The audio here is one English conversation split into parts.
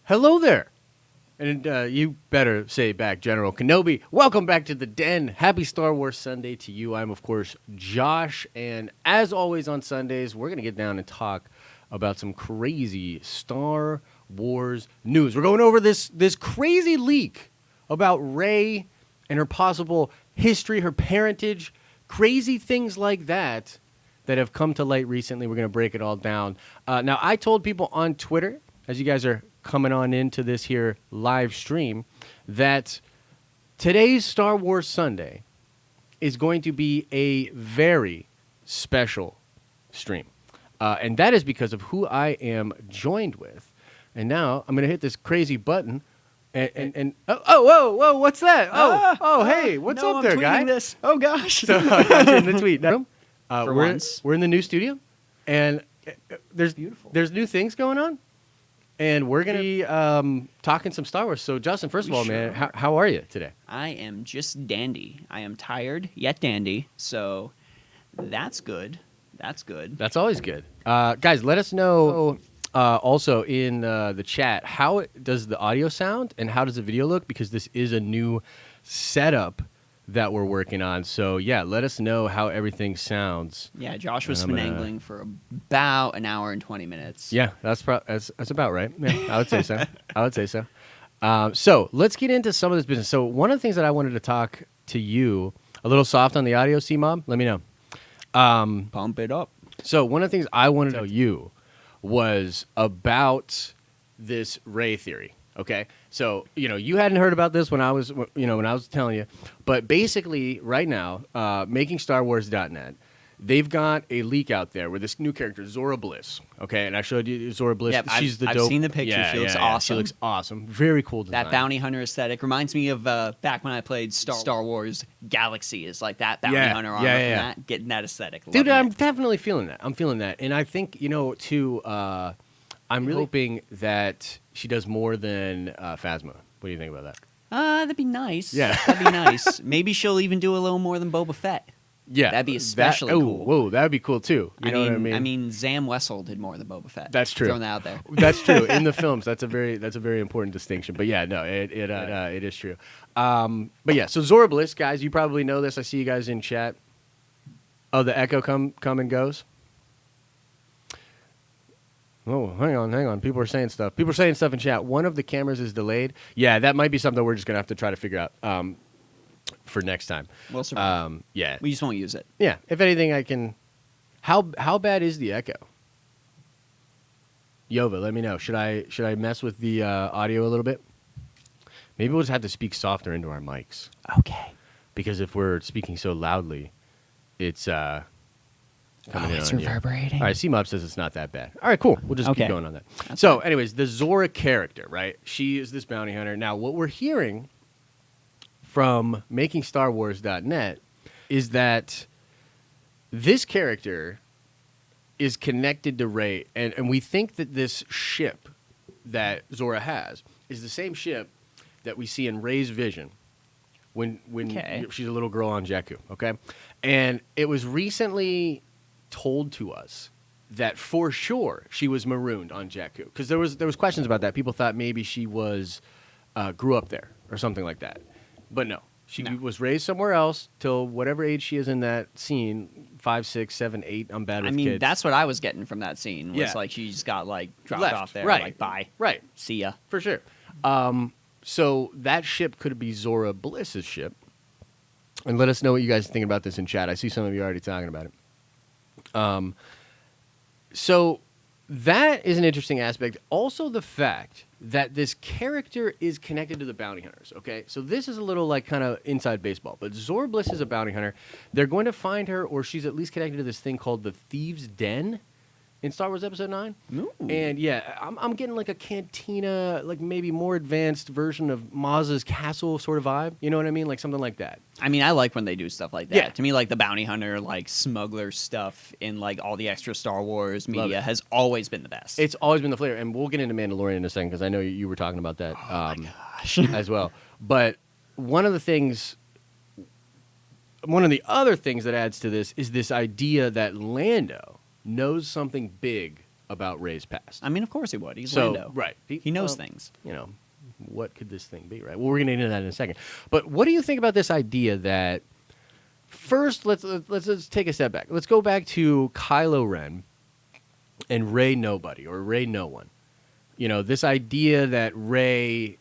Hello there. And you better say back, General Kenobi. Welcome back to the Den. Happy Star Wars Sunday to you. I'm, of course, Josh. And as always on Sundays, we're going to get down and talk about some crazy Star Wars news. We're going over this crazy leak about Rey and her possible history, her parentage, crazy things like that have come to light recently. We're going to break it all down. Now, I told people on Twitter, as you guys are coming on into this here live stream, that today's Star Wars Sunday is going to be a very special stream. And that is because of who I am joined with. And now I'm going to hit this crazy button. And whoa, what's that? Hey, what's up there, guy? This. Oh, gosh. So I got you in the tweet. We're in the new studio, and there's new things going on. And we're going to be talking some Star Wars. So, Justin, first of all, man, how are you today? I am just dandy. I am tired, yet dandy. So, that's good. That's good. That's always good. Guys, let us know also in the chat, how does the audio sound and how does the video look? Because this is a new setup that we're working on. So, yeah, let us know how everything sounds. Yeah, Josh was finagling for about an hour and 20 minutes. Yeah, that's about right. Yeah, I would say so. So let's get into some of this business. So one of the things that I wanted to talk to you, a little soft on the audio, C-Mob, let me know. Pump it up. So one of the things I wanted to tell you was about this Rey theory. Okay, so you hadn't heard about this when I was telling you, but basically right now, MakingStarWars.net, they've got a leak out there where this new character, Zorii Bliss. Okay, and I showed you Zorii Bliss. Yep, She's the dope. I've seen the picture. She looks awesome. She looks awesome. Very cool design. That bounty hunter aesthetic reminds me of back when I played Star Wars Galaxy. Is like that bounty hunter armor and that, getting that aesthetic. Dude, I'm definitely feeling that. And I think I'm really hoping that she does more than Phasma. What do you think about that? That'd be nice. Yeah. That'd be nice. Maybe she'll even do a little more than Boba Fett. Yeah. That'd be especially cool. Whoa, that would be cool too. You know what I mean? I mean, Zam Wessel did more than Boba Fett. That's true. Throwing that out there. That's true. In the films, that's a very important distinction. But yeah, no, it is true. But yeah, so Zorii Bliss, guys, you probably know this. I see you guys in chat. Oh, the echo come and goes. Oh, hang on. People are saying stuff. People are saying stuff in chat. One of the cameras is delayed. Yeah, that might be something we're just going to have to try to figure out for next time. We'll survive. Yeah. We just won't use it. Yeah. If anything, I can... How bad is the echo? Yova, let me know. Should I mess with the audio a little bit? Maybe we'll just have to speak softer into our mics. Okay. Because if we're speaking so loudly, it's... coming in it's on you. reverberating. All right, C-Mob says it's not that bad. All right, cool. We'll just keep going on that. That's so, fine. anyways, the Zorra character, right? She is this bounty hunter. Now, what we're hearing from MakingStarWars.net is that this character is connected to Rey, and we think that this ship that Zorra has is the same ship that we see in Rey's vision when she's a little girl on Jakku, okay? And it was recently told to us that for sure she was marooned on Jakku, because there was questions about that. People thought maybe she was grew up there or something like that, but no, she was raised somewhere else till whatever age she is in that scene, 5, 6, 7, 8. I'm bad with kids. That's what I was getting from that scene. Was like she just got dropped off there, like bye, right, see ya, for sure. So that ship could be Zorii Bliss's ship, and let us know what you guys think about this in chat. I see some of you already talking about it. So that is an interesting aspect. Also, the fact that this character is connected to the bounty hunters. Okay, so this is a little like kind of inside baseball. But Zorii Bliss is a bounty hunter. They're going to find her, or she's at least connected to this thing called the Thieves' Den in Star Wars Episode 9. Ooh. And yeah, I'm getting like a cantina, like maybe more advanced version of Maz's castle sort of vibe. You know what I mean? Like something like that. I mean, I like when they do stuff like that. Yeah. To me, like the bounty hunter, like smuggler stuff in like all the extra Star Wars media has always been the best. It's always been the flavor. And we'll get into Mandalorian in a second because I know you were talking about that my gosh. as well. But one of the other things that adds to this is this idea that Lando knows something big about Rey's past. I mean, of course he would. He's so, Lando. Right. He knows things. You know, what could this thing be, right? Well, we're going to get into that in a second. But what do you think about this idea that, first, let's take a step back. Let's go back to Kylo Ren and Rey Nobody, or Rey No One. You know, this idea that Rey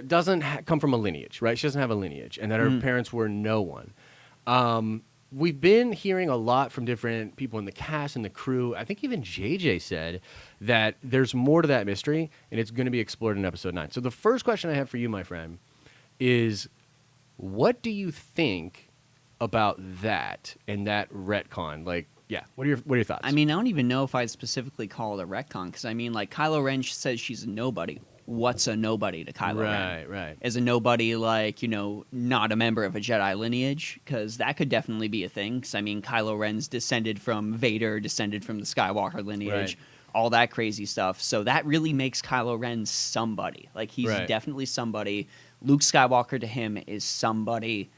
doesn't come from a lineage, right? She doesn't have a lineage, and that her parents were no one. We've been hearing a lot from different people in the cast and the crew. I think even JJ said that there's more to that mystery, and it's going to be explored in episode 9. So the first question I have for you, my friend, is what do you think about that and that retcon? Like, yeah, what are your thoughts? I mean, I don't even know if I'd specifically call it a retcon, because I mean, like, Kylo Ren says she's a nobody. What's a nobody to Kylo Ren? Right. Is a nobody, like, you know, not a member of a Jedi lineage? Because that could definitely be a thing. Because, I mean, Kylo Ren's descended from Vader, descended from the Skywalker lineage, all that crazy stuff. So that really makes Kylo Ren somebody. Like, he's definitely somebody. Luke Skywalker to him is somebody.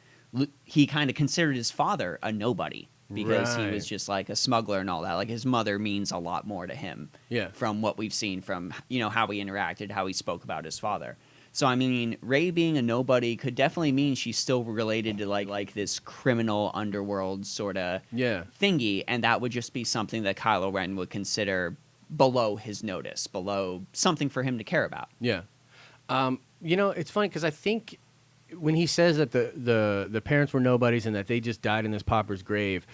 He kind of considered his father a nobody. Because he was just like a smuggler and all that. Like, his mother means a lot more to him from what we've seen from, you know, how he interacted, how he spoke about his father. So, I mean, Rey being a nobody could definitely mean she's still related to, like this criminal underworld sort of thingy. And that would just be something that Kylo Ren would consider below his notice, below something for him to care about. Yeah. You know, it's funny because I think when he says that the parents were nobodies and that they just died in this pauper's grave,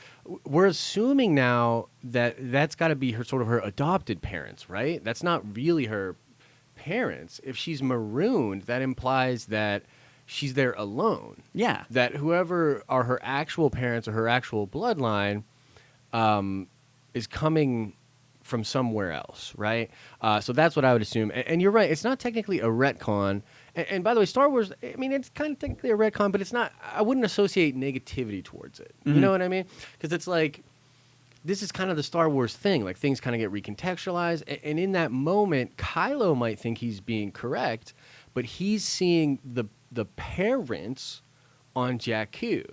we're assuming now that that's got to be her sort of her adopted parents, right? That's not really her parents. If she's marooned, that implies that she's there alone. Yeah. That whoever are her actual parents or her actual bloodline is coming from somewhere else, right? So that's what I would assume. And you're right. It's not technically a retcon. And by the way, Star Wars, I mean, it's kind of technically a retcon, but it's not, I wouldn't associate negativity towards it. You know what I mean? Because it's like, this is kind of the Star Wars thing. Like, things kind of get recontextualized. And in that moment, Kylo might think he's being correct, but he's seeing the parents on Jakku.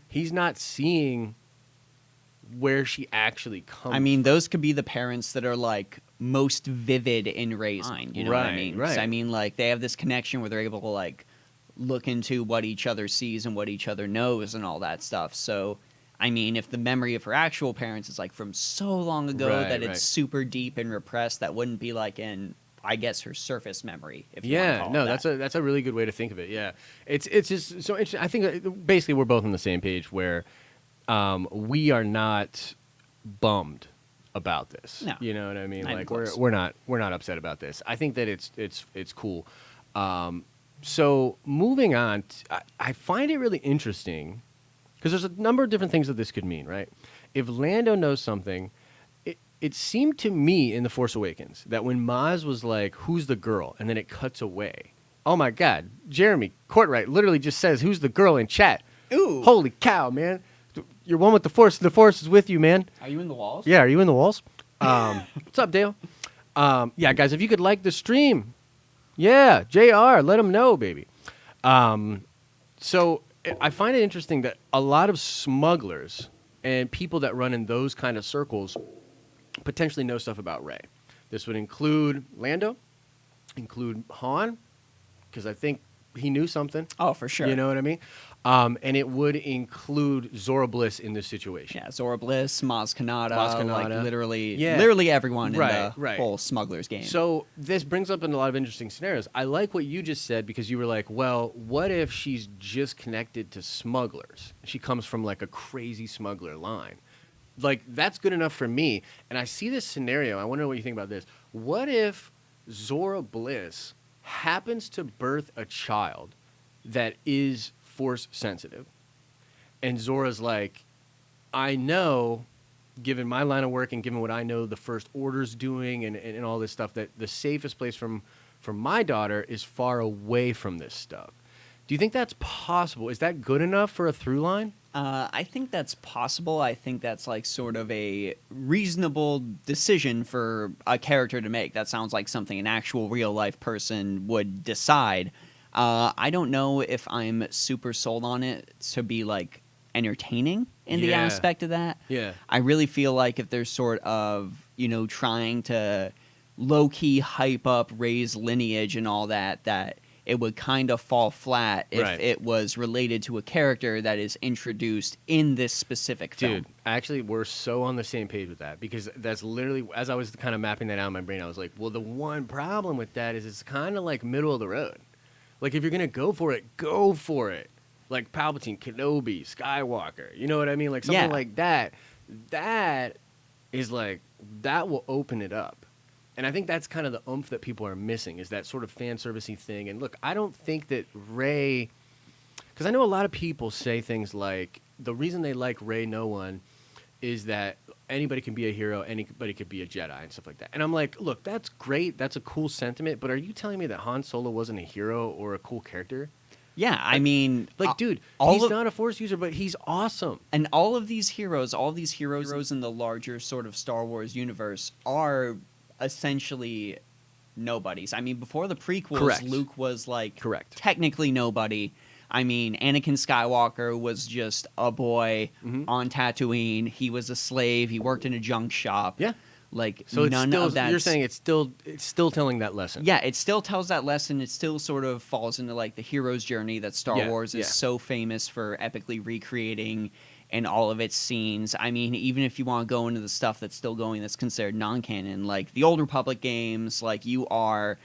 He's not seeing where she actually comes I mean, those could be the parents that are, like, most vivid in Rey's mind, you know what I mean? Right. I mean, like, they have this connection where they're able to, like, look into what each other sees and what each other knows and all that stuff. So, I mean, if the memory of her actual parents is, like, from so long ago that it's super deep and repressed, that wouldn't be, like, in, I guess, her surface memory, if you want to call it that. That's a really good way to think of it, yeah. It's just so interesting. I think basically we're both on the same page where we are not bummed about this. No. You know what I mean? Not Like, close. we're not upset about this. I think that it's cool. So moving on, I find it really interesting because there's a number of different things that this could mean, right? If Lando knows something, it seemed to me in The Force Awakens that when Maz was like, "Who's the girl?" and then it cuts away. Oh my God, Jeremy Courtwright literally just says, "Who's the girl?" in chat. Ooh. Holy cow, man! You're one with the Force. The Force is with you, man. Are you in the walls? Yeah, are you in the walls? What's up, Dale? Yeah, guys, if you could like the stream, yeah, JR, let them know, baby. So I find it interesting that a lot of smugglers and people that run in those kind of circles potentially know stuff about Rey. This would include Lando, include Han, because I think he knew something. Oh, for sure. You know what I mean? And it would include Zorii Bliss in this situation. Yeah, Zorii Bliss, Maz Kanata, like Yeah. literally everyone in Right, the right. whole smugglers game. So this brings up a lot of interesting scenarios. I like what you just said because you were like, well, what if she's just connected to smugglers? She comes from like a crazy smuggler line. Like, that's good enough for me. And I see this scenario. I want to know what you think about this. What if Zorii Bliss happens to birth a child that is Force sensitive, and Zora's like, I know, given my line of work and given what I know the First Order's doing and all this stuff, that the safest place for my daughter is far away from this stuff. Do you think that's possible? Is that good enough for a through line? I think that's possible. I think that's like sort of a reasonable decision for a character to make. That sounds like something an actual real life person would decide. I don't know if I'm super sold on it to be like entertaining in the Yeah. aspect of that. Yeah. I really feel like if there's sort of, trying to low-key hype up Rey's lineage and all that, that it would kind of fall flat if Right. it was related to a character that is introduced in this specific film. Dude, actually, we're so on the same page with that because that's literally, as I was kind of mapping that out in my brain, I was like, well, the one problem with that is it's kind of like middle of the road. Like, if you're going to go for it, go for it. Like Palpatine, Kenobi, Skywalker. You know what I mean? Like, something Yeah. like that. That is like, that will open it up. And I think that's kind of the oomph that people are missing, is that sort of fan servicey thing. And look, I don't think that Rey, because I know a lot of people say things like the reason they like Rey no one is that anybody can be a hero, anybody could be a Jedi and stuff like that. And I'm like, look, that's great, that's a cool sentiment, but are you telling me that Han Solo wasn't a hero or a cool character? Yeah, I mean... Like, dude, all he's of- not a Force user, but he's awesome. And all of these heroes in the larger sort of Star Wars universe are essentially nobodies. I mean, before the prequels, Correct. Luke was like Correct. technically nobody. I mean, Anakin Skywalker was just a boy on Tatooine. He was a slave. He worked in a junk shop. Yeah. Like, So it's none still, of that. you're saying it's still telling that lesson. Yeah, it still tells that lesson. It still sort of falls into like the hero's journey that Star Yeah, Wars is yeah. so famous for epically recreating in all of its scenes. I mean, even if you want to go into the stuff that's still going that's considered non-canon, like the Old Republic games, like you are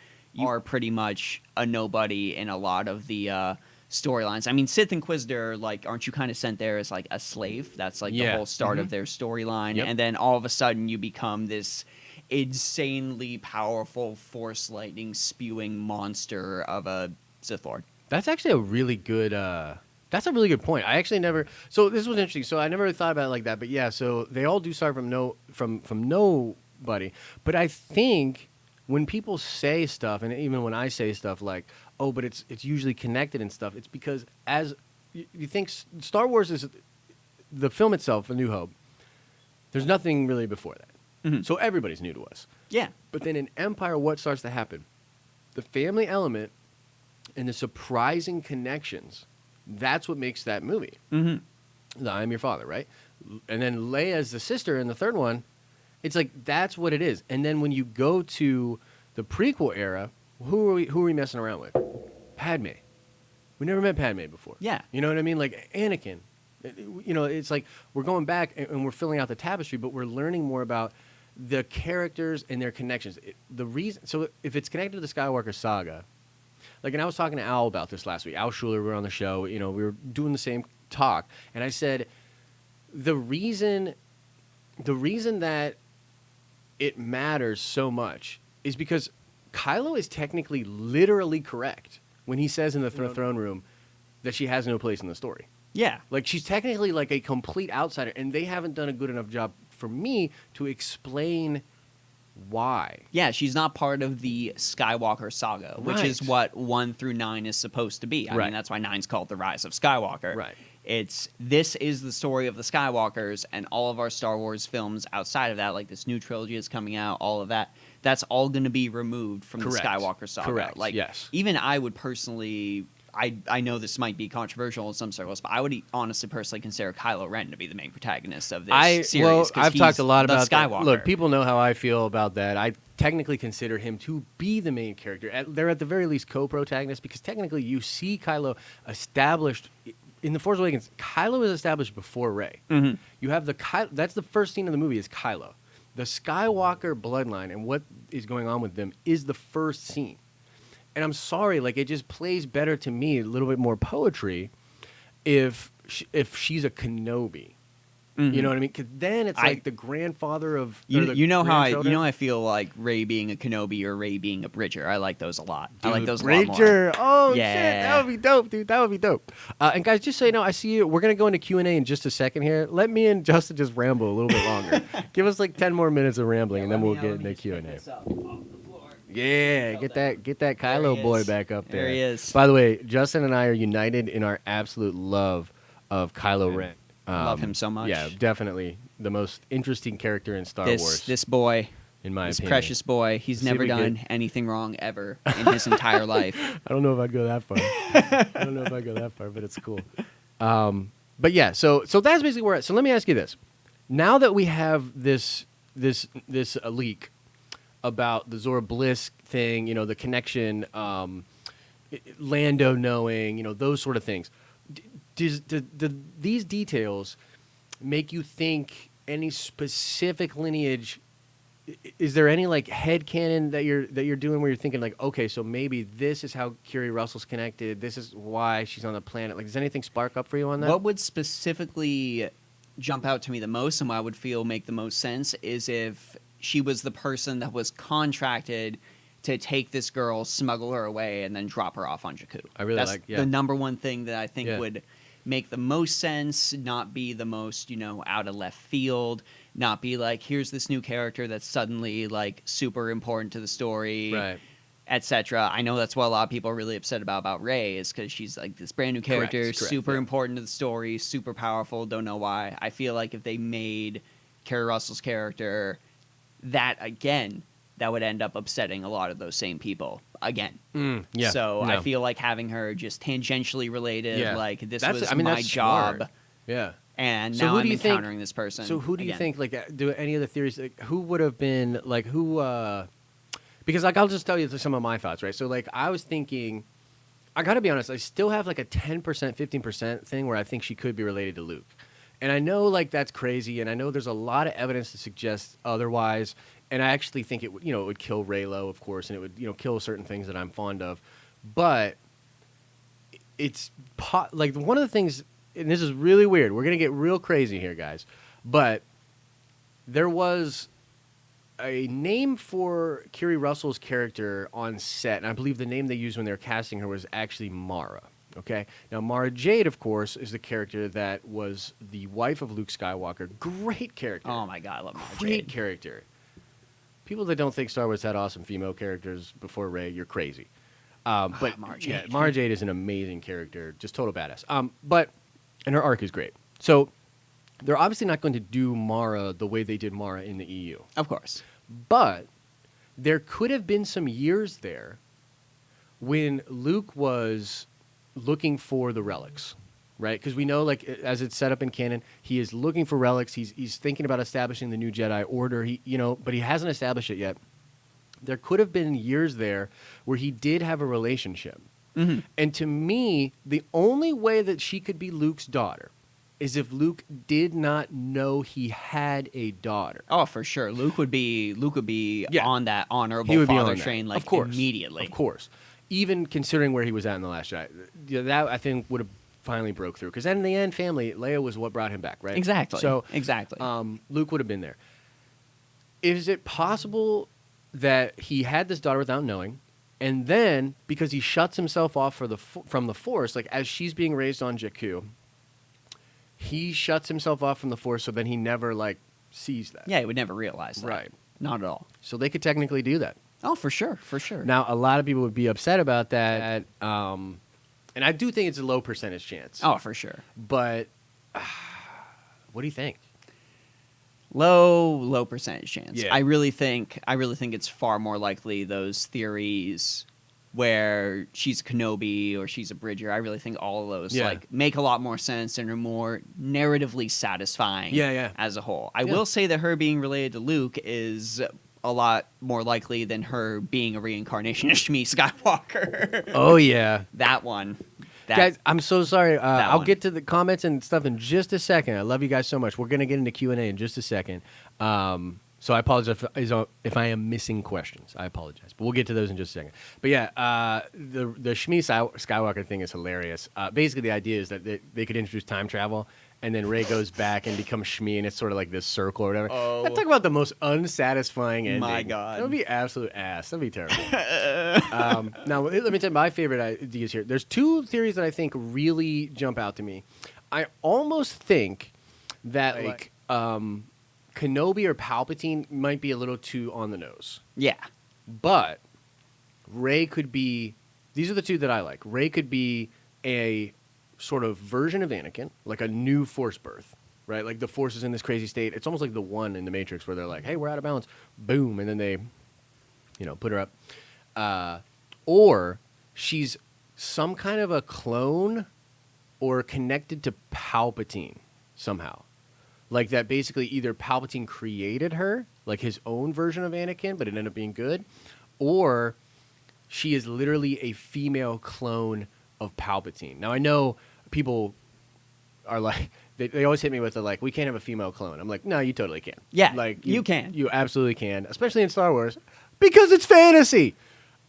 pretty much a nobody in a lot of the storylines. I mean, Sith Inquisitor, like, aren't you kind of sent there as like a slave? That's like the Yeah. whole start of their storyline. Yep. And then all of a sudden you become this insanely powerful force lightning spewing monster of a Sith Lord. That's actually a really good. That's a really good point. I actually never. So this was interesting. So I never really thought about it like that. But yeah, so they all do start from nobody. But I think when people say stuff, and even when I say stuff like, "Oh, but it's usually connected and stuff," it's because as you think Star Wars is the film itself, A New Hope. There's nothing really before that, so everybody's new to us. Yeah. But then in Empire, what starts to happen? The family element and the surprising connections, that's what makes that movie. The I Am Your Father, right? And then Leia's the sister in the third one. It's like, that's what it is. And then when you go to the prequel era, who are we messing around with? Padme. We never met Padme before. Yeah. You know what I mean? Like Anakin. You know, it's like we're going back and we're filling out the tapestry, but we're learning more about the characters and their connections. The reason, so if it's connected to the Skywalker saga, like, and I was talking to Al about this last week. Al Schuler, we were on the show. You know, we were doing the same talk, and I said the reason that it matters so much is because Kylo is technically literally correct when he says in the throne room that she has no place in the story. Yeah. Like, she's technically like a complete outsider, and they haven't done a good enough job for me to explain why. Yeah, she's not part of the Skywalker saga, which Right. is what 1 through 9 is supposed to be. I Right. mean, that's why 9's called The Rise of Skywalker. Right. This is the story of the Skywalkers, and all of our Star Wars films outside of that, like this new trilogy is coming out, all of that, that's all going to be removed from Correct. the Skywalker saga. Correct, Like, yes. even I would personally... I know this might be controversial in some circles, but I would honestly personally consider Kylo Ren to be the main protagonist of this series. Well, 'cause I've he's talked a lot the about that. Skywalker. Look, people know how I feel about that. I technically consider him to be the main character. They're at the very least co-protagonists because technically you see Kylo established in The Force Awakens. Kylo is established before Rey. You have that's the first scene of the movie is Kylo. The Skywalker bloodline and what is going on with them is the first scene. And I'm sorry, like, it just plays better to me, a little bit more poetry, if she's a Kenobi. You know what I mean? Because then it's like the grandfather of You know how grandchildren. I feel like Rey being a Kenobi or Rey being a Bridger. I like those a lot. I like Dude, those a lot more. Bridger. Oh Yeah. shit, that would be dope, dude. That would be dope. And guys, just so you know, I see you. We're gonna go into Q&A in just a second here. Let me and Justin just ramble a little bit longer. Give us like 10 more minutes of rambling, and then we'll get into Q&A. Yeah, get that Kylo he boy is. back up there. There he is. By the way, Justin and I are united in our absolute love of Kylo Ren. Love him so much. Yeah, definitely the most interesting character in Star Wars. This boy, in my this opinion. precious boy, he's See if never we done get- anything wrong ever in his entire life. I don't know if I'd go that far. I don't know if I'd go that far, but it's cool. But yeah, so that's basically where. So let me ask you this: now that we have this leak about the Zorii Bliss thing, the connection, Lando knowing, those sort of things. Do these details make you think any specific lineage? Is there any like headcanon that you're doing where you're thinking like, okay, so maybe this is how Keri Russell's connected. This is why she's on the planet. Like, does anything spark up for you on that? What would specifically jump out to me the most and what I would feel make the most sense is if she was the person that was contracted to take this girl, smuggle her away, and then drop her off on Jakku. That's the number one thing that I think would make the most sense, not be the most, out of left field, not be like, here's this new character that's suddenly, like, super important to the story, right, etc. I know that's what a lot of people are really upset about Rey, is because she's, like, this brand new character, correct, super important to the story, super powerful, don't know why. I feel like if they made Keri Russell's character that again, that would end up upsetting a lot of those same people again. I feel like having her just tangentially related, like this was my job. Smart. Yeah. And now I'm encountering this person. So who do you think, like, do any of the theories, like, who would have been, like, who, because, like, I'll just tell you some of my thoughts, right? So, like, I was thinking, I got to be honest, I still have, like, a 10%, 15% thing where I think she could be related to Luke. And I know, like, that's crazy, and I know there's a lot of evidence to suggest otherwise, and I actually think it would, it would kill Reylo, of course, and it would, kill certain things that I'm fond of. But it's, like, one of the things, and this is really weird, we're going to get real crazy here, guys, but there was a name for Keri Russell's character on set, and I believe the name they used when they were casting her was actually Mara. Okay, now Mara Jade, of course, is the character that was the wife of Luke Skywalker. Great character. Oh my god, I love Mara Jade. Great character. People that don't think Star Wars had awesome female characters before Rey, you're crazy. But Mara Jade. Yeah, Mara Jade is an amazing character, just total badass. And her arc is great. So they're obviously not going to do Mara the way they did Mara in the EU. Of course. But there could have been some years there when Luke was looking for the relics, right? Because we know, like, as it's set up in canon, he is looking for relics. He's thinking about establishing the new Jedi Order. But he hasn't established it yet. There could have been years there where he did have a relationship. Mm-hmm. And to me, the only way that she could be Luke's daughter is if Luke did not know he had a daughter. Oh, for sure. Luke would be on that honorable father train, like, immediately. Of course. Even considering where he was at in The Last Jedi. That, I think, would have finally broke through. Because then in the end, family, Leia was what brought him back, right? Exactly. So, exactly. Luke would have been there. Is it possible that he had this daughter without knowing, and then, because he shuts himself off from the Force, like, as she's being raised on Jakku, he shuts himself off from the Force, so then he never, like, sees that. Yeah, he would never realize that. Right. Not at all. So they could technically do that. Oh, for sure, for sure. Now, a lot of people would be upset about that, and I do think it's a low percentage chance. Oh, for sure. But what do you think? Low percentage chance. Yeah. I really think it's far more likely those theories where she's Kenobi or she's a Bridger. I really think all of those make a lot more sense and are more narratively satisfying as a whole. I will say that her being related to Luke is a lot more likely than her being a reincarnation of Shmi Skywalker. Oh, yeah. That one. Guys, I'm so sorry. I'll get to the comments and stuff in just a second. I love you guys so much. We're going to get into Q&A in just a second. So I apologize if I am missing questions. I apologize. But we'll get to those in just a second. But yeah, the Shmi Skywalker thing is hilarious. Basically, the idea is that they could introduce time travel, and then Rey goes back and becomes Shmi, and it's sort of like this circle or whatever. Oh. Talk about the most unsatisfying ending. My God. That would be absolute ass. That would be terrible. Now, let me tell you my favorite ideas here. There's two theories that I think really jump out to me. I almost think that, like, Kenobi or Palpatine might be a little too on the nose. Yeah. But Rey could be... These are the two that I like. Rey could be a sort of version of Anakin, like a new Force birth, right? Like the Force is in this crazy state. It's almost like the one in the Matrix where they're like, hey, we're out of balance. Boom. And then they, put her up. Or she's some kind of a clone or connected to Palpatine somehow. Like that basically either Palpatine created her, like his own version of Anakin, but it ended up being good, or she is literally a female clone of Palpatine. Now, I know people are like, they always hit me with the like, we can't have a female clone. I'm like, no, you totally can. Yeah, like you can. You absolutely can, especially in Star Wars, because it's fantasy.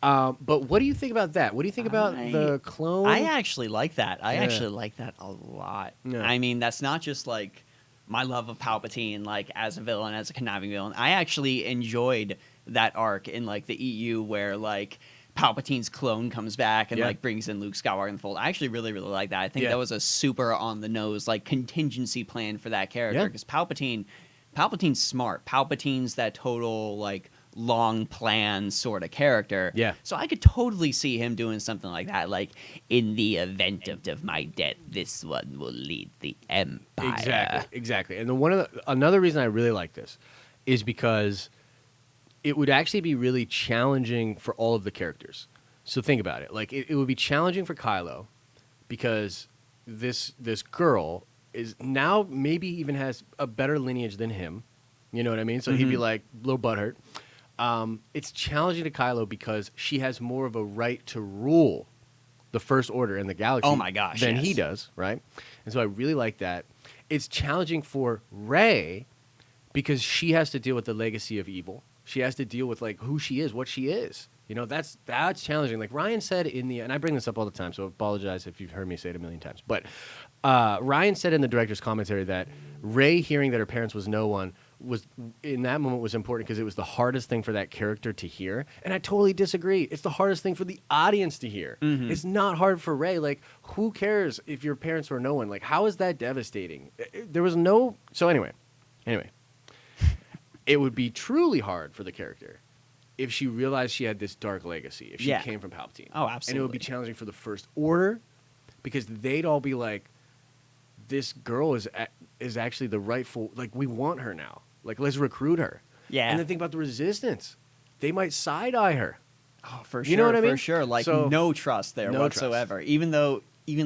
But what do you think about that? What do you think about the clone? I actually like that. I Yeah. actually like that a lot. Yeah. I mean, that's not just like my love of Palpatine, like as a villain, as a conniving villain. I actually enjoyed that arc in like the EU where like Palpatine's clone comes back and like brings in Luke Skywalker in the fold. I actually really, really like that. I think that was a super on the nose like contingency plan for that character because Palpatine's smart. Palpatine's that total like long plan sort of character. Yeah. So I could totally see him doing something like that. Like in the event of my death, this one will lead the Empire. Exactly. And another reason I really like this is because it would actually be really challenging for all of the characters. So think about it. Like it would be challenging for Kylo because this girl is now maybe even has a better lineage than him. You know what I mean? So he'd be like a little butthurt. It's challenging to Kylo because she has more of a right to rule the First Order in the galaxy Oh my gosh, than yes. he does, right? And so I really like that. It's challenging for Rey because she has to deal with the legacy of evil. She has to deal with like who she is, what she is. You know, that's challenging. Like Ryan said and I bring this up all the time, so I apologize if you've heard me say it a million times. But Ryan said in the director's commentary that Rey hearing that her parents was no one was in that moment was important because it was the hardest thing for that character to hear. And I totally disagree. It's the hardest thing for the audience to hear. It's not hard for Rey. Like, who cares if your parents were no one? Like, how is that devastating? There was no... So anyway. It would be truly hard for the character if she realized she had this dark legacy, if she came from Palpatine. Oh, absolutely. And it would be challenging for the First Order because they'd all be like, this girl is actually the rightful... Like, we want her now. Like, let's recruit her. Yeah. And then think about the Resistance. They might side-eye her. Oh, for sure. You know what I mean? For sure. Like, So, no trust there no whatsoever. Even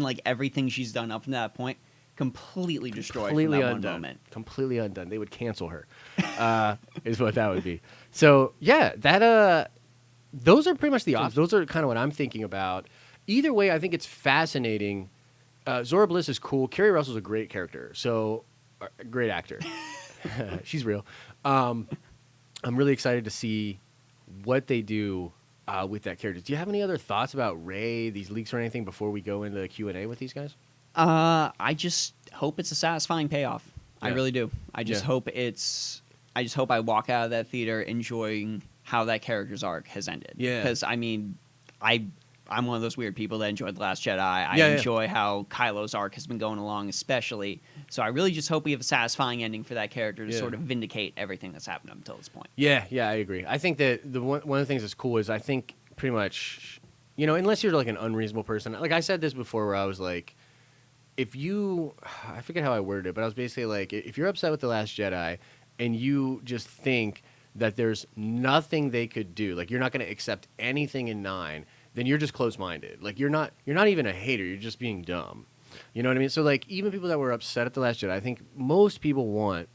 like everything she's done up to that point, completely destroyed Completely from that undone. one moment. Completely undone. They would cancel her, is what that would be. So, yeah, those are pretty much the options. Those are kind of what I'm thinking about. Either way, I think it's fascinating. Zorii Bliss is cool. Kerry Russell's a great character. So, a great actor. She's real. I'm really excited to see what they do with that character. Do you have any other thoughts about Rey, these leaks or anything before we go into the Q&A with these guys? I just hope it's a satisfying payoff. I Yeah. really do. I just hope I walk out of that theater enjoying how that character's arc has ended. Yeah. Because I mean, I'm one of those weird people that enjoyed The Last Jedi. I Yeah, enjoy how Kylo's arc has been going along, especially. So I really just hope we have a satisfying ending for that character to sort of vindicate everything that's happened up until this point. Yeah, I agree. I think that one of the things that's cool is I think pretty much, unless you're like an unreasonable person. Like I said this before where I was like, I forget how I worded it, but I was basically like, if you're upset with The Last Jedi and you just think that there's nothing they could do, like you're not going to accept anything in 9, then you're just closed-minded. Like you're not even a hater, you're just being dumb. You know what I mean? So like even people that were upset at The Last Jedi, I think most people want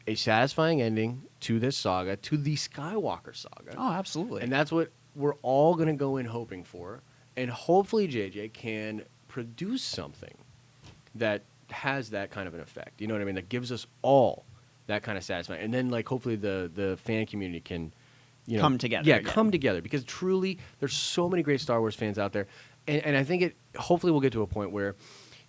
a satisfying ending to this saga, to the Skywalker saga. Oh, absolutely. And that's what we're all going to go in hoping for. And hopefully JJ can produce something that has that kind of an effect. You know what I mean? That gives us all that kind of satisfaction. And then like hopefully the fan community can come together. Yeah, again. come together because truly there's so many great Star Wars fans out there. And I think hopefully we'll get to a point where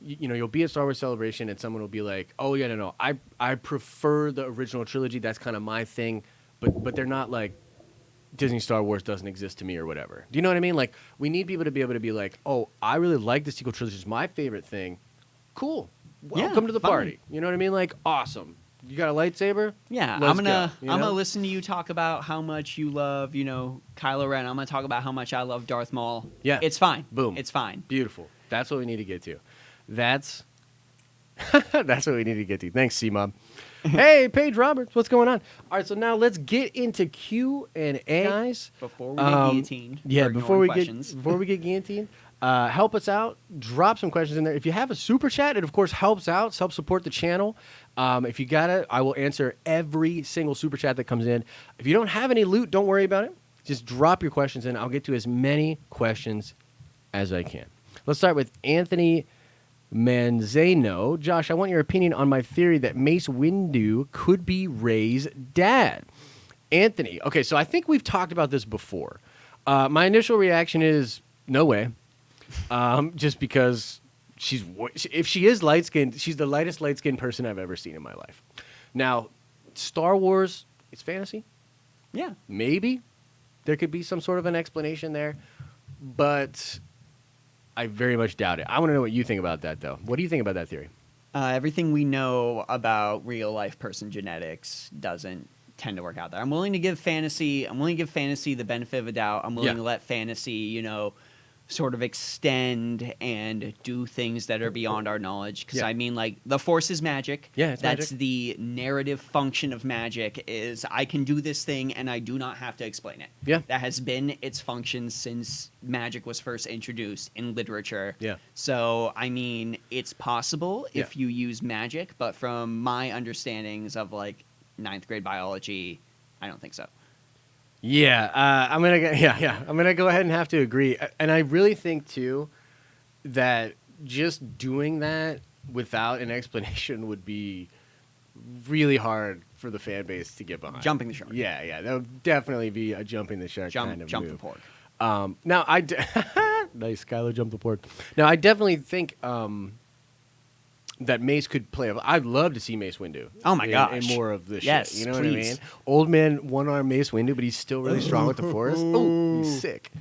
you'll be at Star Wars Celebration and someone will be like, "Oh yeah, no. I prefer the original trilogy. That's kind of my thing." But they're not like Disney Star Wars doesn't exist to me or whatever. Do you know what I mean? Like we need people to be able to be like, "Oh, I really like the sequel trilogy. It's my favorite thing." Cool. Welcome to the party. You know what I mean? Like, awesome. You got a lightsaber? Yeah, Let's I'm go, gonna listen to you talk about how much you love, Kylo Ren. I'm gonna talk about how much I love Darth Maul. Yeah. It's fine. Boom. It's fine. Beautiful. That's what we need to get to. That's That's what we need to get to. Thanks, C-Mob. Hey, Paige Roberts, what's going on? All right, so now let's get into Q&A, guys. Before we get guillotined. Yeah, for before we ignoring questions. get guillotined, help us out. Drop some questions in there. If you have a super chat, it of course helps out, helps support the channel. If you got it, I will answer every single super chat that comes in. If you don't have any loot, don't worry about it. Just drop your questions in. I'll get to as many questions as I can. Let's start with Anthony Manzano. Josh, I want your opinion on my theory that Mace Windu could be Rey's dad. Anthony, okay, so I think we've talked about this before. My initial reaction is no way, just because if she is light-skinned, she's the lightest light-skinned person I've ever seen in my life. Now, Star Wars, it's fantasy. Yeah. Maybe there could be some sort of an explanation there, but I very much doubt it. I want to know what you think about that, though. What do you think about that theory? Everything we know about real-life person genetics doesn't tend to work out there. I'm willing to give fantasy the benefit of a doubt. I'm willing to let fantasy, sort of extend and do things that are beyond our knowledge. Because I mean, like, the Force is magic. Yeah, it's That's magic. the narrative function of magic, is I can do this thing and I do not have to explain it. Yeah. That has been its function since magic was first introduced in literature. Yeah. So, I mean, it's possible if you use magic, but from my understandings of, like, 9th grade biology, I don't think so. Yeah, I'm gonna go ahead and have to agree, and I really think too that just doing that without an explanation would be really hard for the fan base to get behind. Jumping the shark. Yeah, that would definitely be a jumping the shark kind of Jump move. the pork. Now nice, Kylo jumped the pork. Now I definitely think that Mace could play. I'd love to see Mace Windu. Oh my gosh. In more of this Yes, shit. You know please. what I mean? Old man, one-arm Mace Windu, but he's still really strong with the Force. Oh, he's sick.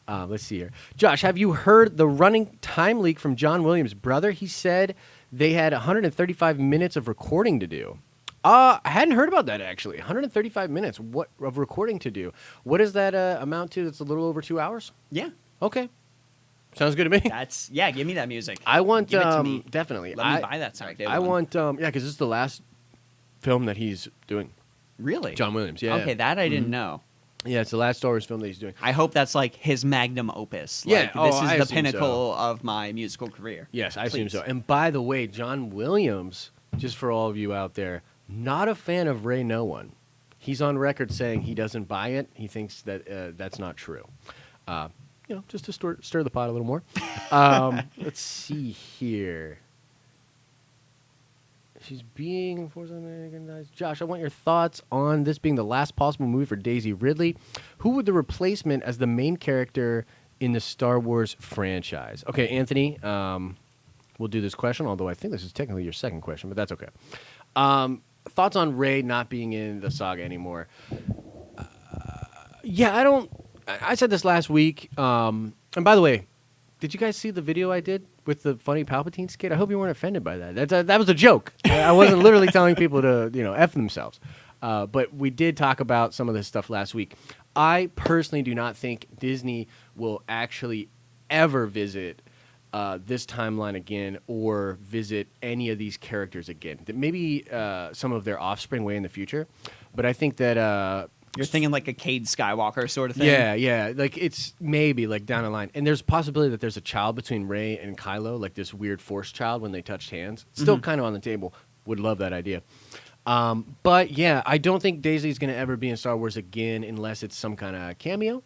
Let's see here. Josh, have you heard the running time leak from John Williams' brother? He said they had 135 minutes of recording to do. I hadn't heard about that, actually. 135 minutes of recording to do. What does that amount to? That's a little over 2 hours? Yeah. Okay. Sounds good to me. Give me that music. I want, Give it to me. definitely. Let me buy that someday. I want, because this is the last film that he's doing. Really? John Williams, yeah. Okay, that I didn't know. Yeah, it's the last Star Wars film that he's doing. I hope that's like his magnum opus. Yeah, Like, this I is the assume pinnacle of my musical career. Yes, I assume Please. so. And by the way, John Williams, just for all of you out there, not a fan of Rey No One. He's on record saying he doesn't buy it. He thinks that that's not true. Just to stir the pot a little more. Let's see here. She's being Force Americanized. Josh, I want your thoughts on this being the last possible movie for Daisy Ridley. Who would the replacement as the main character in the Star Wars franchise? Okay, Anthony, we'll do this question, although I think this is technically your second question, but that's okay. Thoughts on Rey not being in the saga anymore? I said this last week. And by the way, did you guys see the video I did with the funny Palpatine skit? I hope you weren't offended by that. That was a joke. I wasn't literally telling people to, F themselves. But we did talk about some of this stuff last week. I personally do not think Disney will actually ever visit this timeline again or visit any of these characters again. Maybe some of their offspring way in the future. But I think that... You're thinking like a Cade Skywalker sort of thing? Yeah. Like, it's maybe, like, down the line. And there's a possibility that there's a child between Rey and Kylo, like this weird Force child when they touched hands. Still kind of on the table. Would love that idea. But, yeah, I don't think Daisy's going to ever be in Star Wars again unless it's some kind of cameo.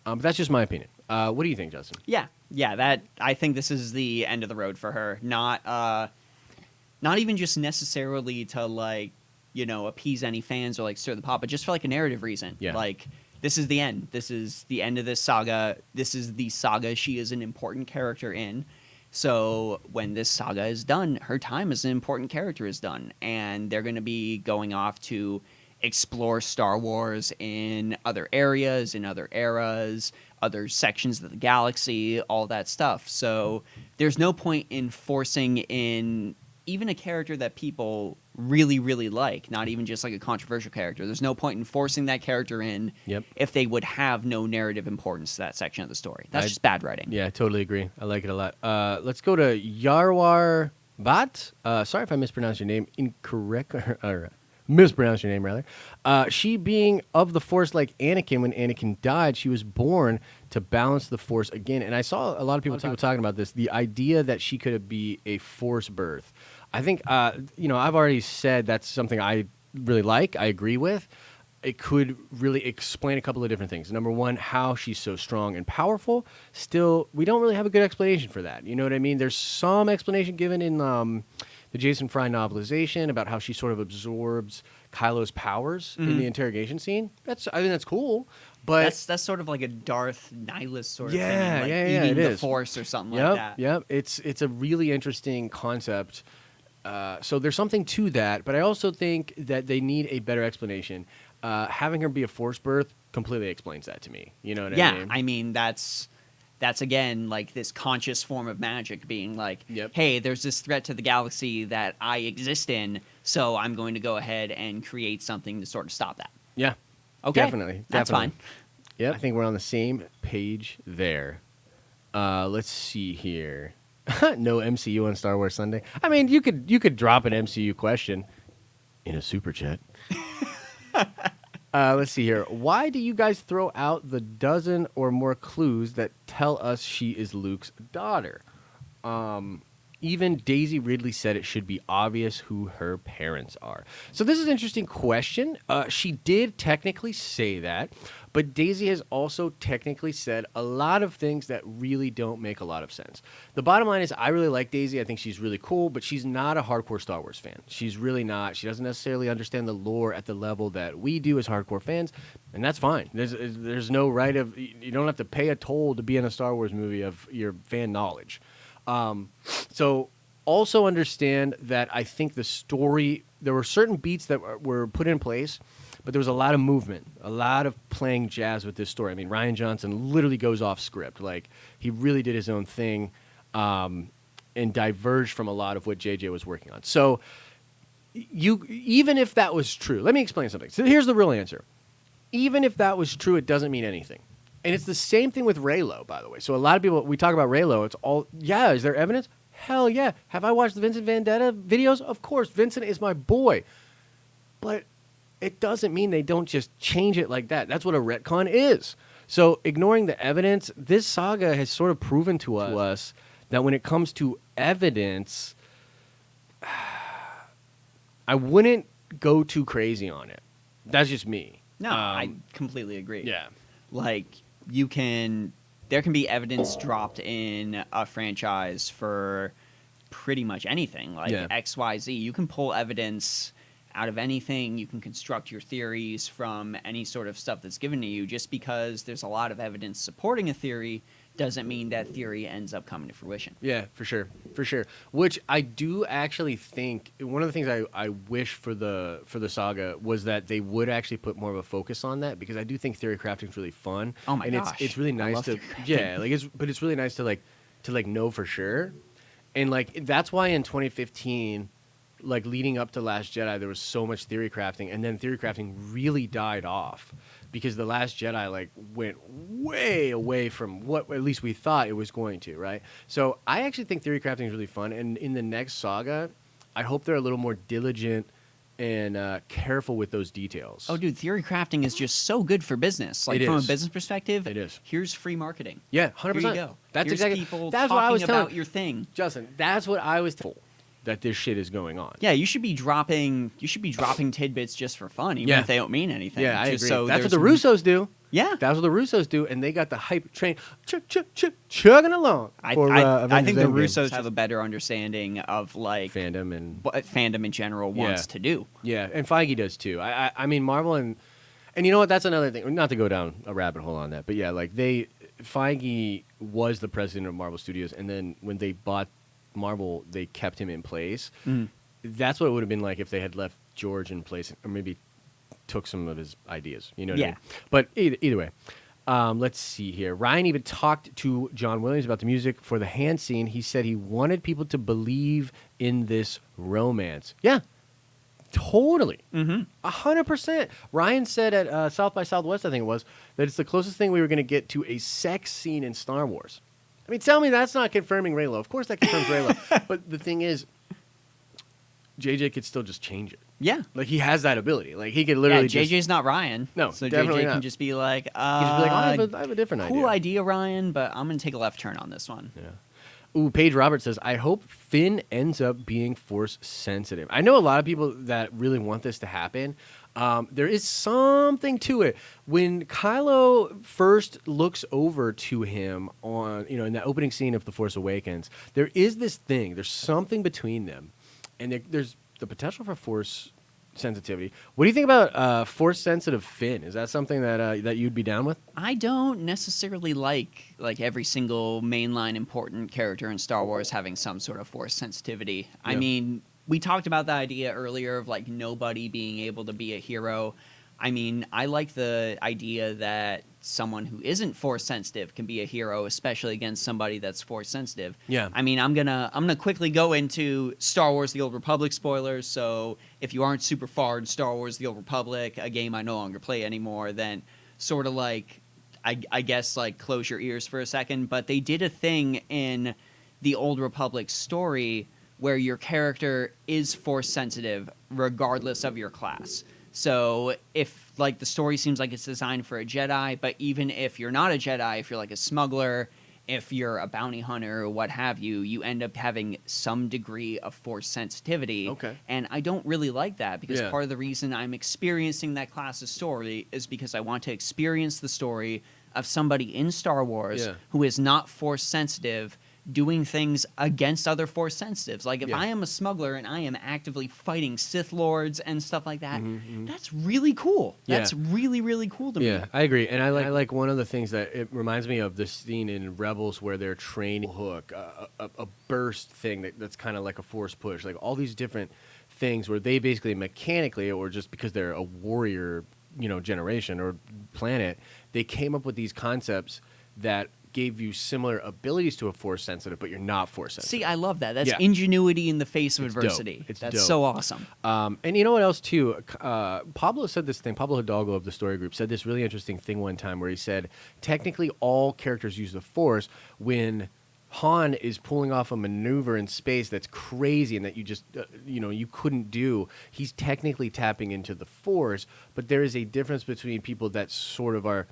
But that's just my opinion. What do you think, Justin? Yeah. I think this is the end of the road for her. Not even just necessarily to, like, appease any fans or like stir the pot, but just for like a narrative reason. Yeah. Like, this is the end. This is the end of this saga. This is the saga she is an important character in. So when this saga is done, her time as an important character is done. And they're going to be going off to explore Star Wars in other areas, in other eras, other sections of the galaxy, all that stuff. So there's no point in forcing in even a character that people really, really like, not even just like a controversial character. There's no point in forcing that character in if they would have no narrative importance to that section of the story. That's just bad writing. Yeah, I totally agree. I like it a lot. Let's go to Yarwar Sorry if I mispronounced your name incorrect, or mispronounced your name rather. She being of the Force like Anakin, when Anakin died, she was born to balance the Force again. And I saw a lot of people talking about this, the idea that she could be a Force birth. I think, I've already said that's something I really like, I agree with. It could really explain a couple of different things. Number one, how she's so strong and powerful. Still, we don't really have a good explanation for that. You know what I mean? There's some explanation given in the Jason Fry novelization about how she sort of absorbs Kylo's powers in the interrogation scene. I think that's cool. But that's sort of like a Darth Nihilus sort of thing, like it eating the is. Force or something like that. Yep. It's a really interesting concept. So there's something to that, but I also think that they need a better explanation. Having her be a Force birth completely explains that to me. You know what I mean? Yeah, I mean that's again like this conscious form of magic being like, Yep. hey, there's this threat to the galaxy that I exist in, so I'm going to go ahead and create something to sort of stop that. Yeah. Okay, Definitely. that's fine. Yep. I think we're on the same page there. Let's see here. No MCU on Star Wars Sunday. I mean, you could drop an MCU question in a super chat. Let's see here. Why do you guys throw out the dozen or more clues that tell us she is Luke's daughter? Even Daisy Ridley said it should be obvious who her parents are. So this is an interesting question. She did technically say that, but Daisy has also technically said a lot of things that really don't make a lot of sense. The bottom line is I really like Daisy. I think she's really cool, but she's not a hardcore Star Wars fan. She's really not. She doesn't necessarily understand the lore at the level that we do as hardcore fans, and that's fine. There's no right of... You don't have to pay a toll to be in a Star Wars movie of your fan knowledge. So also understand that I think the story, there were certain beats that were put in place, but there was a lot of movement, a lot of playing jazz with this story. I mean, Rian Johnson literally goes off script. Like, he really did his own thing and diverged from a lot of what JJ was working on. So even if that was true, let me explain something. So here's the real answer. Even if that was true, it doesn't mean anything. And it's the same thing with Reylo, by the way. So a lot of people, we talk about Reylo, it's all, yeah, is there evidence? Hell yeah. Have I watched the Vincent Vendetta videos? Of course. Vincent is my boy. But it doesn't mean they don't just change it like that. That's what a retcon is. So ignoring the evidence, this saga has sort of proven to us that when it comes to evidence, I wouldn't go too crazy on it. That's just me. No, I completely agree. Yeah. Like, there can be evidence dropped in a franchise for pretty much anything, like XYZ. You can pull evidence out of anything. You can construct your theories from any sort of stuff that's given to you. Just because there's a lot of evidence supporting a theory doesn't mean that theory ends up coming to fruition. Yeah, for sure. Which I do actually think one of the things I wish for the saga was that they would actually put more of a focus on that, because I do think theory crafting is really fun. Oh my gosh, it's really nice to it's really nice to know for sure, and like that's why in 2015. Like leading up to Last Jedi, there was so much theory crafting, and then theory crafting really died off because The Last Jedi like went way away from what at least we thought it was going to, right? So I actually think theory crafting is really fun, and in the next saga, I hope they're a little more diligent and careful with those details. Oh, dude, theory crafting is just so good for business. Like from a business perspective, it is. Here's free marketing. Yeah, 100%. Here you go. That's here's exactly. People that's talking what I was about telling your thing, Justin. That's what I was told. That this shit is going on. Yeah, you should be dropping tidbits just for fun, even if they don't mean anything. Yeah, I just agree. So that's what the Russos do. Yeah, that's what the Russos do, and they got the hype train chugging along. I think the Russos have a better understanding of like fandom and what fandom in general wants to do. Yeah, and Feige does too. I mean, Marvel and you know what? That's another thing. Not to go down a rabbit hole on that, but yeah, like Feige was the president of Marvel Studios, and then when they bought Marvel, they kept him in place. That's what it would have been like if they had left George in place, or maybe took some of his ideas. You know what I mean? But either way, let's see here. Ryan even talked to John Williams about the music for the hand scene. He said he wanted people to believe in this romance. Yeah, totally. 100%. Ryan said at South by Southwest, I think it was, that it's the closest thing we were going to get to a sex scene in Star Wars. I mean, tell me that's not confirming Reylo. Of course that confirms Reylo. But the thing is, JJ could still just change it. Yeah. Like, he has that ability. Like, he could literally JJ's not Ryan. No, so definitely JJ not. can just be like, He just be like, I have a different cool idea. Ryan, but I'm going to take a left turn on this one. Yeah. Ooh, Paige Roberts says, I hope Finn ends up being Force sensitive. I know a lot of people that really want this to happen. There is something to it. When Kylo first looks over to him on, in that opening scene of The Force Awakens, there is this thing. There's something between them. And there's the potential for Force sensitivity. What do you think about Force sensitive Finn? Is that something that you'd be down with? I don't necessarily like every single mainline important character in Star Wars having some sort of Force sensitivity. Yeah. I mean, we talked about the idea earlier of like nobody being able to be a hero. I mean, I like the idea that someone who isn't Force sensitive can be a hero, especially against somebody that's Force sensitive. Yeah. I mean, I'm gonna quickly go into Star Wars: The Old Republic spoilers. So if you aren't super far in Star Wars: The Old Republic, a game I no longer play anymore, then sort of like I guess like close your ears for a second. But they did a thing in the Old Republic story where your character is Force sensitive regardless of your class. So if like the story seems like it's designed for a Jedi, but even if you're not a Jedi, if you're like a smuggler, if you're a bounty hunter or what have you, you end up having some degree of Force sensitivity. Okay. And I don't really like that because Yeah. part of the reason I'm experiencing that class's story is because I want to experience the story of somebody in Star Wars Yeah. who is not Force sensitive doing things against other Force sensitives. Like if Yeah. I am a smuggler and I am actively fighting Sith Lords and stuff like that, Mhm. that's really cool. Yeah. That's really, really cool to me. Yeah, I agree, and I like one of the things that it reminds me of this scene in Rebels where they're training Hook, a burst thing that's kind of like a force push, like all these different things where they basically mechanically, or just because they're a warrior, generation or planet, they came up with these concepts that gave you similar abilities to a Force sensitive, but you're not Force sensitive. See, I love that. That's Yeah. ingenuity in the face of It's adversity. dope. It's That's dope. so awesome. And you know what else too? Pablo said this thing. Pablo Hidalgo of the Story Group said this really interesting thing one time where he said, technically all characters use the Force when Han is pulling off a maneuver in space that's crazy and that you just, you couldn't do. He's technically tapping into the Force, but there is a difference between people that sort of are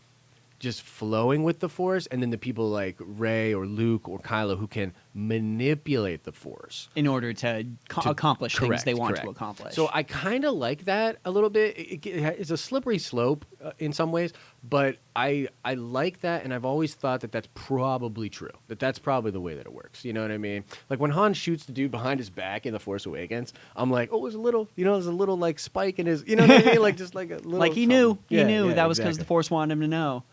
just flowing with the Force, and then the people like Rey or Luke or Kylo who can manipulate the Force In order to accomplish things they want correct. to accomplish. So I kind of like that a little bit. It's a slippery slope in some ways, but I like that, and I've always thought that that's probably true. That's probably the way that it works. You know what I mean? Like when Han shoots the dude behind his back in The Force Awakens, I'm like, oh, there's a little, like spike in his, you know what I mean? Like just like a little. like he something. knew. He Yeah, knew yeah, that was because exactly. the Force wanted him to know.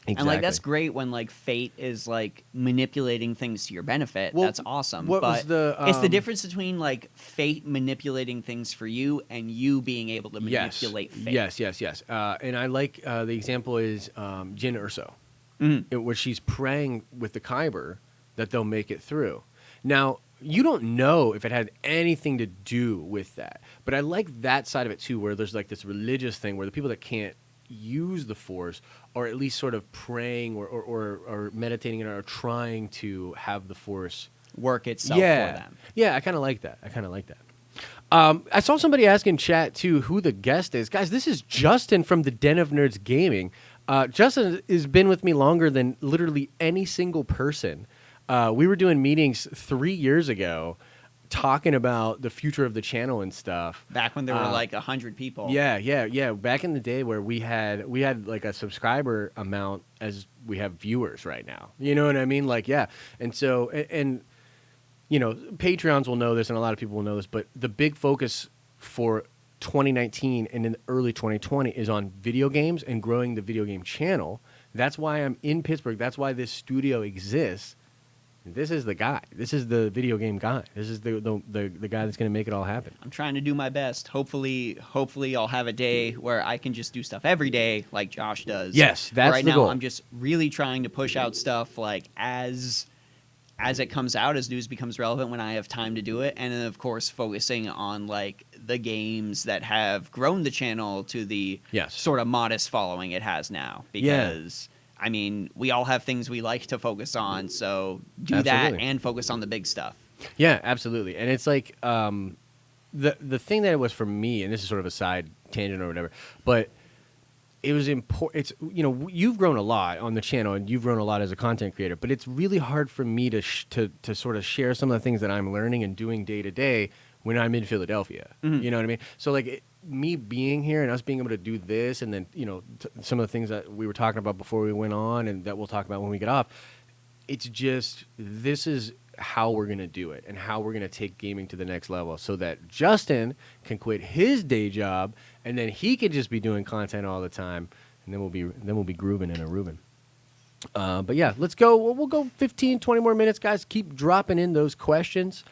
Exactly. And like that's great when like fate is like manipulating things to your benefit. Well, That's awesome. what but was the, it's the difference between like fate manipulating things for you and you being able to Yes. manipulate fate. Yes. And I like the example is Jyn Erso, where she's praying with the Kyber that they'll make it through. Now, you don't know if it had anything to do with that, but I like that side of it too, where there's like this religious thing where the people that can't use the Force or at least sort of praying or meditating or trying to have the Force Work itself for them. Yeah, I kind of like that. I saw somebody ask in chat too who the guest is. Guys, this is Justin from the Den of Nerds Gaming. Justin has been with me longer than literally any single person. We were doing meetings 3 years ago talking about the future of the channel and stuff. Back when there were like 100 people. Yeah. Back in the day where we had like a subscriber amount as we have viewers right now. You know what I mean? Like, yeah. And so, and Patreons will know this and a lot of people will know this, but the big focus for 2019 and in early 2020 is on video games and growing the video game channel. That's why I'm in Pittsburgh. That's why this studio exists. This is the guy. This is the video game guy. This is the guy that's going to make it all happen. I'm trying to do my best. Hopefully I'll have a day where I can just do stuff every day like Josh does. Yes, that's right the now goal. I'm just really trying to push out stuff like as it comes out, as news becomes relevant when I have time to do it, and then of course focusing on like the games that have grown the channel to the sort of modest following it has now. Because I mean, we all have things we like to focus on, so do that and focus on the big stuff. Yeah, absolutely. And it's like, the thing that it was for me, and this is sort of a side tangent or whatever, but it was important. It's, you know, you've grown a lot on the channel and you've grown a lot as a content creator, but it's really hard for me to sort of share some of the things that I'm learning and doing day to day when I'm in Philadelphia. Mm-hmm. You know what I mean? So like me being here and us being able to do this, and then, you know, some of the things that we were talking about before we went on and that we'll talk about when we get off, it's just, this is how we're going to do it and how we're going to take gaming to the next level so that Justin can quit his day job and then he could just be doing content all the time, and then we'll be grooving and a Reuben. But yeah, let's go. We'll go 15, 20 more minutes, guys. Keep dropping in those questions.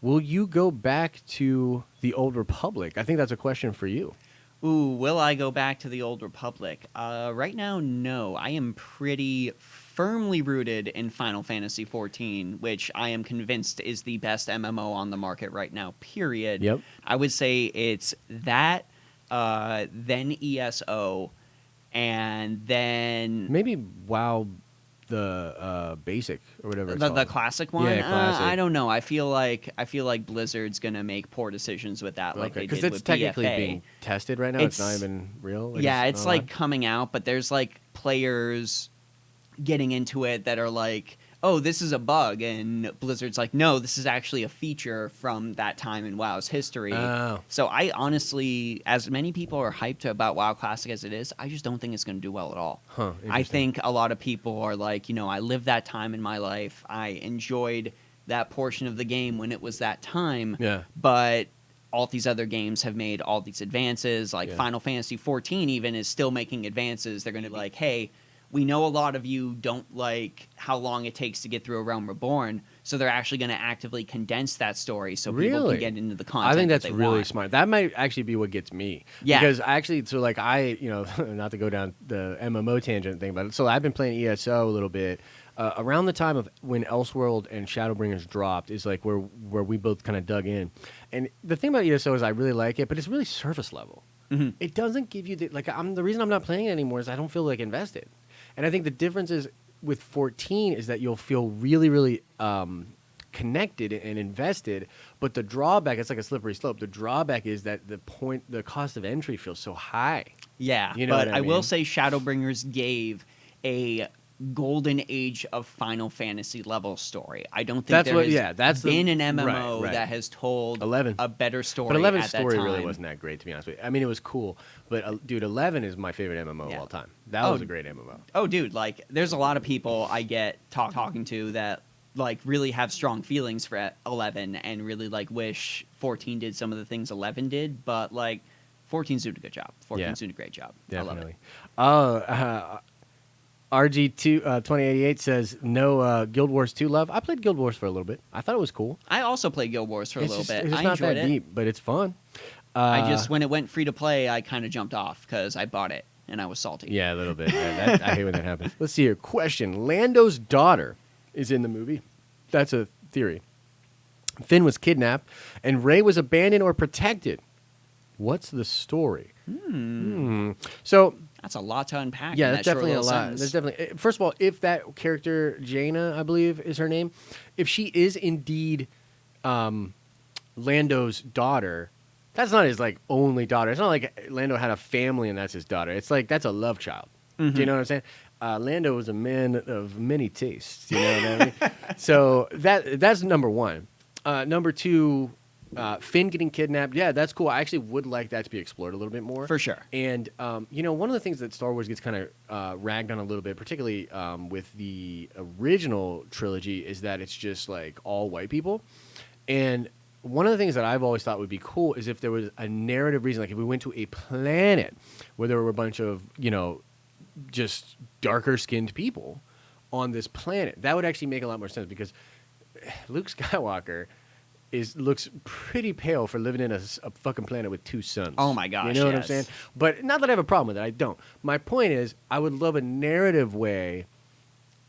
Will you go back to the Old Republic? I think that's a question for you. Ooh, will I go back to the Old Republic? Right now, no. I am pretty firmly rooted in Final Fantasy XIV, which I am convinced is the best MMO on the market right now, period. Yep. I would say it's that, then ESO, and then... Maybe WoW, the basic or whatever it's the called. classic one. Yeah, classic. I don't know. I feel like Blizzard's gonna make poor decisions with that, like they did it's with technically BFA. being tested right now. It's not even real. Yeah, it's not like live? coming out, but there's like players getting into it that are like, "Oh, this is a bug," and Blizzard's like, "No, this is actually a feature from that time in WoW's history." Oh. So I honestly, as many people are hyped about WoW Classic as it is, I just don't think it's going to do well at all. Huh, I think a lot of people are like, you know, I lived that time in my life. I enjoyed that portion of the game when it was that time. Yeah. But all these other games have made all these advances. Like Yeah. Final Fantasy XIV even is still making advances. They're going to be like, hey, we know a lot of you don't like how long it takes to get through A Realm Reborn, so they're actually going to actively condense that story so people Really? can get into the content. I think that's that they really want. smart. That might actually be what gets me. Yeah. Because actually, so like you know, not to go down the MMO tangent thing, but so I've been playing ESO a little bit. Around the time of when Elseworld and Shadowbringers dropped is like where we both kind of dug in. And the thing about ESO is I really like it, but it's really surface level. Mhm. It doesn't give you the reason I'm not playing it anymore is I don't feel like invested. And I think the difference is with 14 is that you'll feel really, really connected and invested. But the drawback, it's like a slippery slope. The drawback is that the cost of entry feels so high. Yeah, You know but what I I will mean? say Shadowbringers gave a golden age of Final Fantasy level story. I don't think That's there what- has yeah, that's the- been an MMO right. that has told 11. a better story. But 11's at that story time. really wasn't that great, to be honest with you. I mean, it was cool. But, dude, 11 is my favorite MMO of Yeah. all time. That Oh, was a great MMO. Oh, dude, like there's a lot of people I get talking to that like really have strong feelings for 11 and really like wish 14 did some of the things 11 did, but like 14's doing a good job. 14's doing a great job. Definitely. RG2 2088 says no Guild Wars 2 love. I played Guild Wars for a little bit. I thought it was cool. I also played Guild Wars for a little bit. It's I not enjoyed that it. deep, but it's fun. I just when it went free to play, I kind of jumped off because I bought it and I was salty. Yeah, a little bit. Yeah, I hate when that happens. Let's see here. Question. Lando's daughter is in the movie. That's a theory. Finn was kidnapped, and Rey was abandoned or protected. What's the story? So, That's a lot to unpack. yeah, in that's that short definitely a little lot. sentence. There's definitely. First of all, if that character Jaina, I believe, is her name, if she is indeed Lando's daughter, that's not his like only daughter. It's not like Lando had a family and that's his daughter. It's like that's a love child. Do you know what I'm saying? Lando was a man of many tastes. You know what I mean? So that's number one. Number two, Finn getting kidnapped. Yeah, that's cool. I actually would like that to be explored a little bit more. For sure. And, you know, one of the things that Star Wars gets kind of ragged on a little bit, particularly with the original trilogy, is that it's just like all white people. And one of the things that I've always thought would be cool is if there was a narrative reason, like if we went to a planet where there were a bunch of, you know, just darker skinned people on this planet, that would actually make a lot more sense because Luke Skywalker looks pretty pale for living in a fucking planet with two suns. Oh my gosh, you know what I'm yes. saying? But not that I have a problem with it. I don't. My point is, I would love a narrative way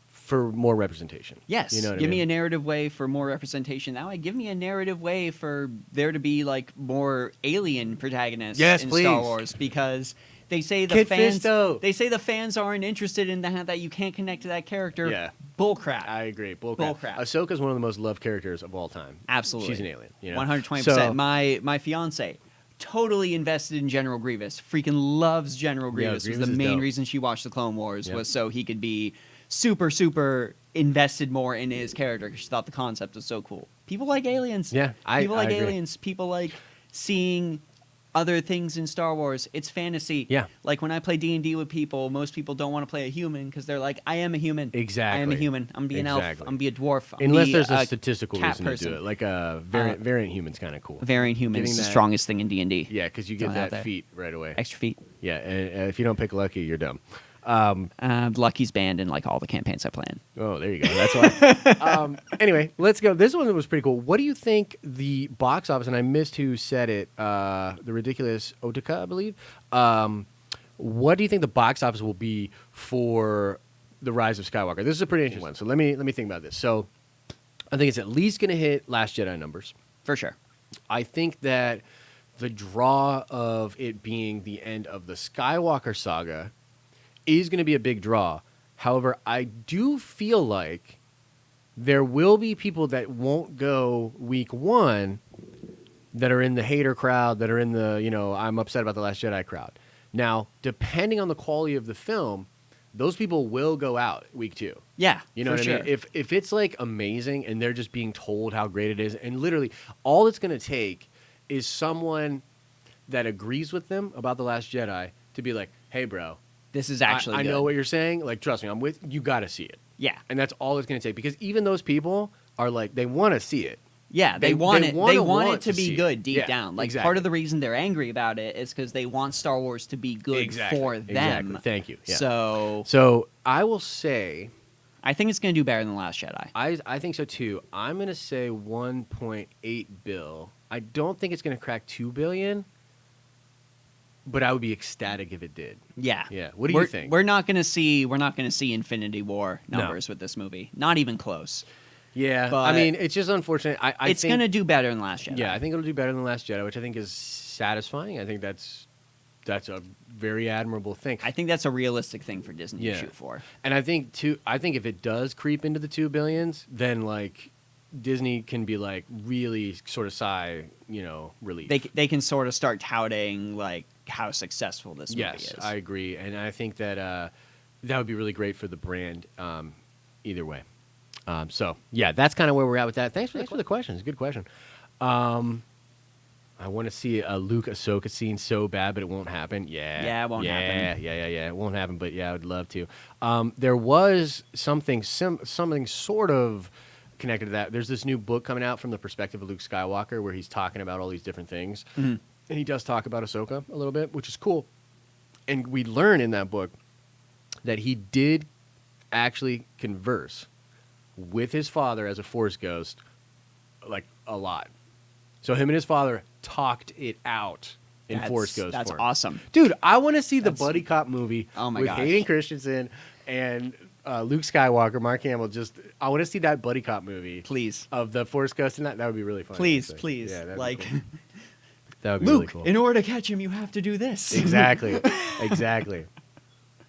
for more representation. Yes, you know what give I mean? me a narrative way for more representation that way. Give me a narrative way for there to be like more alien protagonists Yes, in please. Star Wars because They say the Kid fans. Fisto. They say the fans aren't interested in that you can't connect to that character. Yeah. Bullcrap. I agree. Bullcrap. Ahsoka's one of the most loved characters of all time. Absolutely. She's an alien. You know? 120%. So, My fiance totally invested in General Grievous. Freaking loves General Grievous. Grievous Was the is main dope. reason she watched the Clone Wars Yep. was so he could be super, super invested more in his character because she thought the concept was so cool. People like aliens. Yeah, People like I agree. aliens. People like seeing other things in Star Wars. It's fantasy. Yeah. Like when I play D&D with people, most people don't want to play a human because they're like, I am a human. Exactly. I am a human. I'm be an elf. Exactly. I'm be a dwarf. I'm Unless be there's a statistical cat reason person. to do it, like a variant human's kind of cool. Variant human is Getting the that- strongest thing in D&D. Yeah, because you get Throwing it out that there. feat right away. Extra feet. Yeah, and if you don't pick Lucky, you're dumb. Lucky's banned in like all the campaigns I play in. Oh, there you go. That's why. Anyway, let's go. This one was pretty cool. What do you think the box office? And I missed who said it. The ridiculous Otaka, I believe. What do you think the box office will be for the Rise of Skywalker? This is a pretty interesting one. So let me think about this. So I think it's at least going to hit Last Jedi numbers. For sure. I think that the draw of it being the end of the Skywalker saga is going to be a big draw. However, I do feel like there will be people that won't go week one that are in the hater crowd, that are in the, I'm upset about The Last Jedi crowd. Now, depending on the quality of the film, those people will go out week two. Yeah. You know for what sure. I mean? If it's like amazing and they're just being told how great it is, and literally all it's going to take is someone that agrees with them about The Last Jedi to be like, hey, bro, This is actually I good. know what you're saying. Like, trust me, I'm with you. Got to see it. Yeah. And that's all it's going to take, because even those people are like, they want to see it. Yeah, They they want it. wanna They want want it to to be see it. good deep Yeah, down. Like exactly. part of the reason they're angry about it is because they want Star Wars to be good for them. Exactly. Thank you. Yeah. So I will say, I think it's going to do better than the Last Jedi. I think so too. I'm going to say 1.8 bill. I don't think it's going to crack 2 billion, but I would be ecstatic if it did. Yeah. Yeah. What do you think? We're not going to see Infinity War No. numbers with this movie. Not even close. Yeah. but I mean, it's just unfortunate. I It's think, going to do better than Last Jedi. Yeah, I think it'll do better than Last Jedi, which I think is satisfying. I think that's a very admirable thing. I think that's a realistic thing for Disney Yeah. to shoot for. And I think if it does creep into the 2 billions, then like Disney can be like really sort of sigh, relief. They can sort of start touting like how successful this movie Yes, is. I agree, and I think that that would be really great for the brand. Either way, so yeah, that's kind of where we're at with that. Thanks for the questions. Good question. I want to see a Luke Ahsoka scene so bad, but it won't happen. Yeah, it won't happen. Yeah. It won't happen, but yeah, I would love to. There was something sort of connected to that. There's this new book coming out from the perspective of Luke Skywalker, where he's talking about all these different things, Mhm. and he does talk about Ahsoka a little bit, which is cool. And we learn in that book that he did actually converse with his father as a Force ghost, like a lot. So him and his father talked it out in Force Ghost That's form. awesome. Dude, I want to see the That's- buddy cop movie Oh my with gosh. Hayden Christensen and Luke Skywalker, Mark Hamill. I want to see that buddy cop movie Please. of the Force Ghost, and that would be really fun. Please, honestly. please. Yeah, that'd be Like cool. That would be Luke, really cool. in order to catch him, you have to do this. Exactly.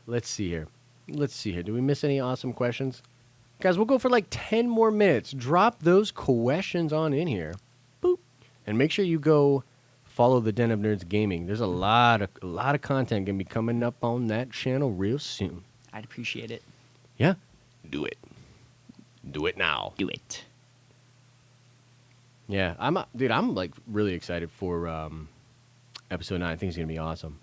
Let's see here. Do we miss any awesome questions? Guys, we'll go for like 10 more minutes. Drop those questions on in here. Boop. And make sure you go follow the Den of Nerds Gaming. There's a lot of content going to be coming up on that channel real soon. I'd appreciate it. Yeah? Do it. Do it now. Do it. Yeah, I'm like really excited for episode 9. I think it's going to be awesome.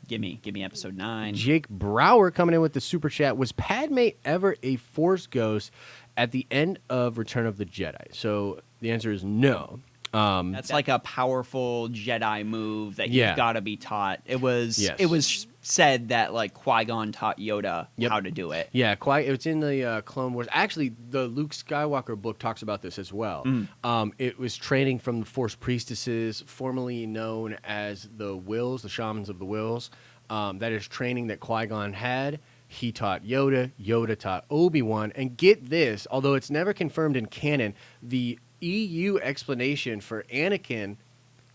Give me episode 9. Jake Brower coming in with the super chat. Was Padme ever a Force ghost at the end of Return of the Jedi? So the answer is no. That's like a powerful Jedi move that Yeah. you've got to be taught. It was Yes. it was said that like Qui-Gon taught Yoda Yep. how to do it. Yeah, it's in the Clone Wars. Actually, the Luke Skywalker book talks about this as well. It was training from the Force priestesses, formerly known as the Wills, the shamans of the Wills. That is training that Qui-Gon had. He taught Yoda. Yoda taught Obi-Wan. And get this, although it's never confirmed in canon, the EU explanation for Anakin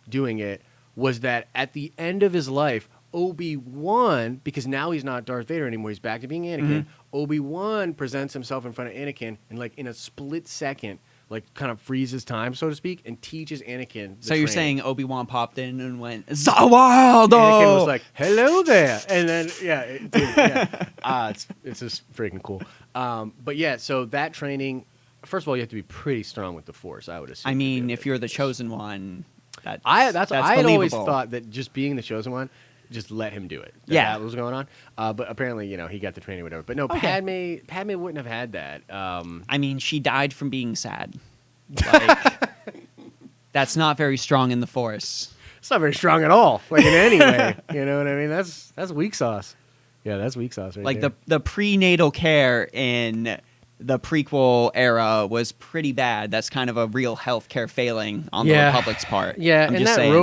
doing it was that at the end of his life, Obi-Wan, because now he's not Darth Vader anymore, he's back to being Anakin. Obi-Wan presents himself in front of Anakin and like in a split second, like kind of freezes time, so to speak, and teaches Anakin. So you're saying Obi-Wan popped in and went, Zawaldo! Anakin was like, hello there. And then, it's just freaking cool. But yeah, so that training, first of all, you have to be pretty strong with the Force, I would assume. I mean, if you're the chosen one, that's I had always believable. thought that just being the chosen one, just let him do it. That was going on. But apparently, he got the training, whatever. But no, Okay. Padme wouldn't have had that. I mean, she died from being sad. Like, that's not very strong in the Force. It's not very strong at all, like in any way. You know what I mean? That's weak sauce. Yeah, that's weak sauce right like there. the prenatal care in the prequel era was pretty bad. That's kind of a real healthcare failing on the Republic's part. Yeah, I'm and just that saying.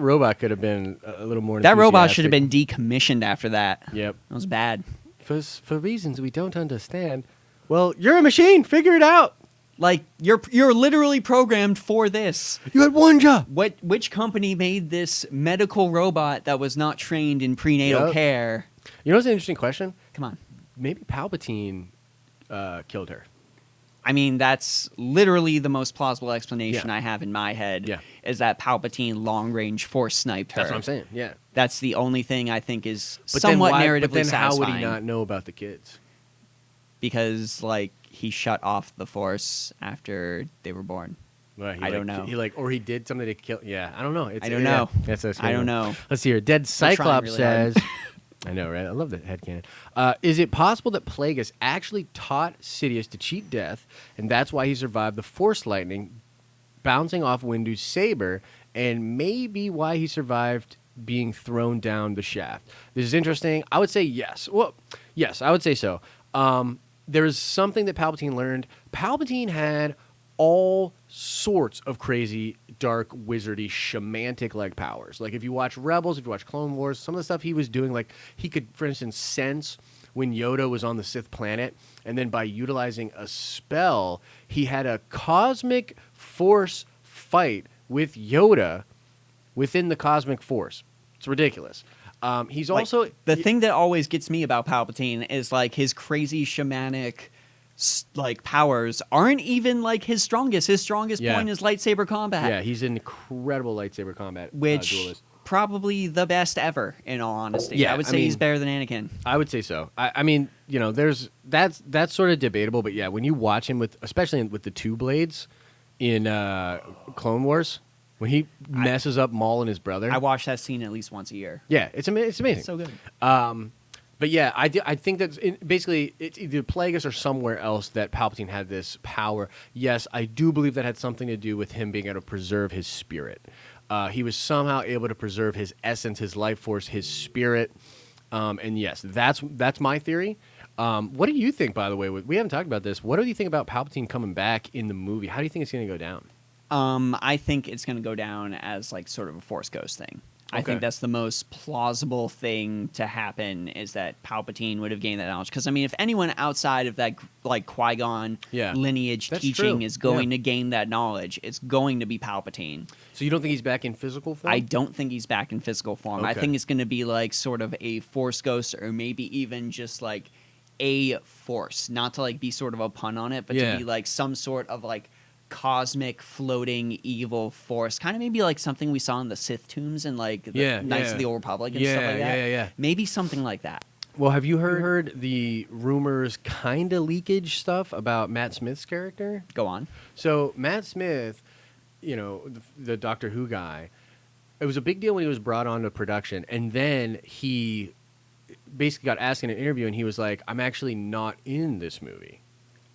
robot could have been a little more. That robot should have been decommissioned after that. Yep, it was bad. For reasons we don't understand. Well, you're a machine. Figure it out. Like you're literally programmed for this. You had one job. Which company made this medical robot that was not trained in prenatal care? You know what's an interesting question? Come on. Maybe Palpatine killed her. I mean, that's literally the most plausible explanation I have in my head. Yeah. Is that Palpatine long-range force sniped her? That's what I'm saying. Yeah. That's the only thing I think is But somewhat then narratively But then how would satisfying. he not know about the kids? Because he shut off the force after they were born. Well, I don't know. He did something to kill. Yeah, I don't know. I don't know. I don't know. Let's see here. Dead Cyclops really hard. says. I know, right? I love that headcanon. Is it possible that Plagueis actually taught Sidious to cheat death, and that's why he survived the Force lightning bouncing off Windu's saber, and maybe why he survived being thrown down the shaft? This is interesting. I would say yes. Well, yes, I would say so. There is something that Palpatine learned. Palpatine had all sorts of crazy, dark, wizardy, shamantic-like powers. Like, if you watch Rebels, if you watch Clone Wars, some of the stuff he was doing, like, he could, for instance, sense when Yoda was on the Sith planet, and then by utilizing a spell, he had a cosmic force fight with Yoda within the cosmic force. It's ridiculous. He's also... The thing that always gets me about Palpatine is, his crazy shamanic... powers aren't even his strongest. His strongest point is lightsaber combat. Yeah, he's an incredible lightsaber combat which duelist. Probably the best ever, in all honesty. Yeah, I would say he's better than Anakin. I would say so. I mean, that's sort of debatable, but yeah, when you watch him especially with the two blades in Clone Wars, when he messes up Maul and his brother, I watch that scene at least once a year. Yeah, it's amazing. It's so good. But yeah, I think that basically it's either Plagueis or somewhere else that Palpatine had this power. Yes, I do believe that had something to do with him being able to preserve his spirit. He was somehow able to preserve his essence, his life force, his spirit. And yes, that's my theory. What do you think, by the way? We haven't talked about this. What do you think about Palpatine coming back in the movie? How do you think it's going to go down? I think it's going to go down as sort of a Force Ghost thing. I Okay. think that's the most plausible thing to happen is that Palpatine would have gained that knowledge. Because, I mean, if anyone outside of that, Qui-Gon lineage That's teaching true. is going to gain that knowledge, it's going to be Palpatine. So you don't think he's back in physical form? I don't think he's back in physical form. I Okay. think it's going to be sort of a Force Ghost or maybe even just a Force. Not to be sort of a pun on it, but to be some sort of cosmic floating evil force, kind of maybe something we saw in the Sith tombs and the Knights of the Old Republic and stuff like that. Yeah. Maybe something like that. Well, have you heard the rumors, kind of leakage stuff about Matt Smith's character? Go on. So Matt Smith, the Doctor Who guy, it was a big deal when he was brought onto production, and then he basically got asked in an interview, and he was like, "I'm actually not in this movie."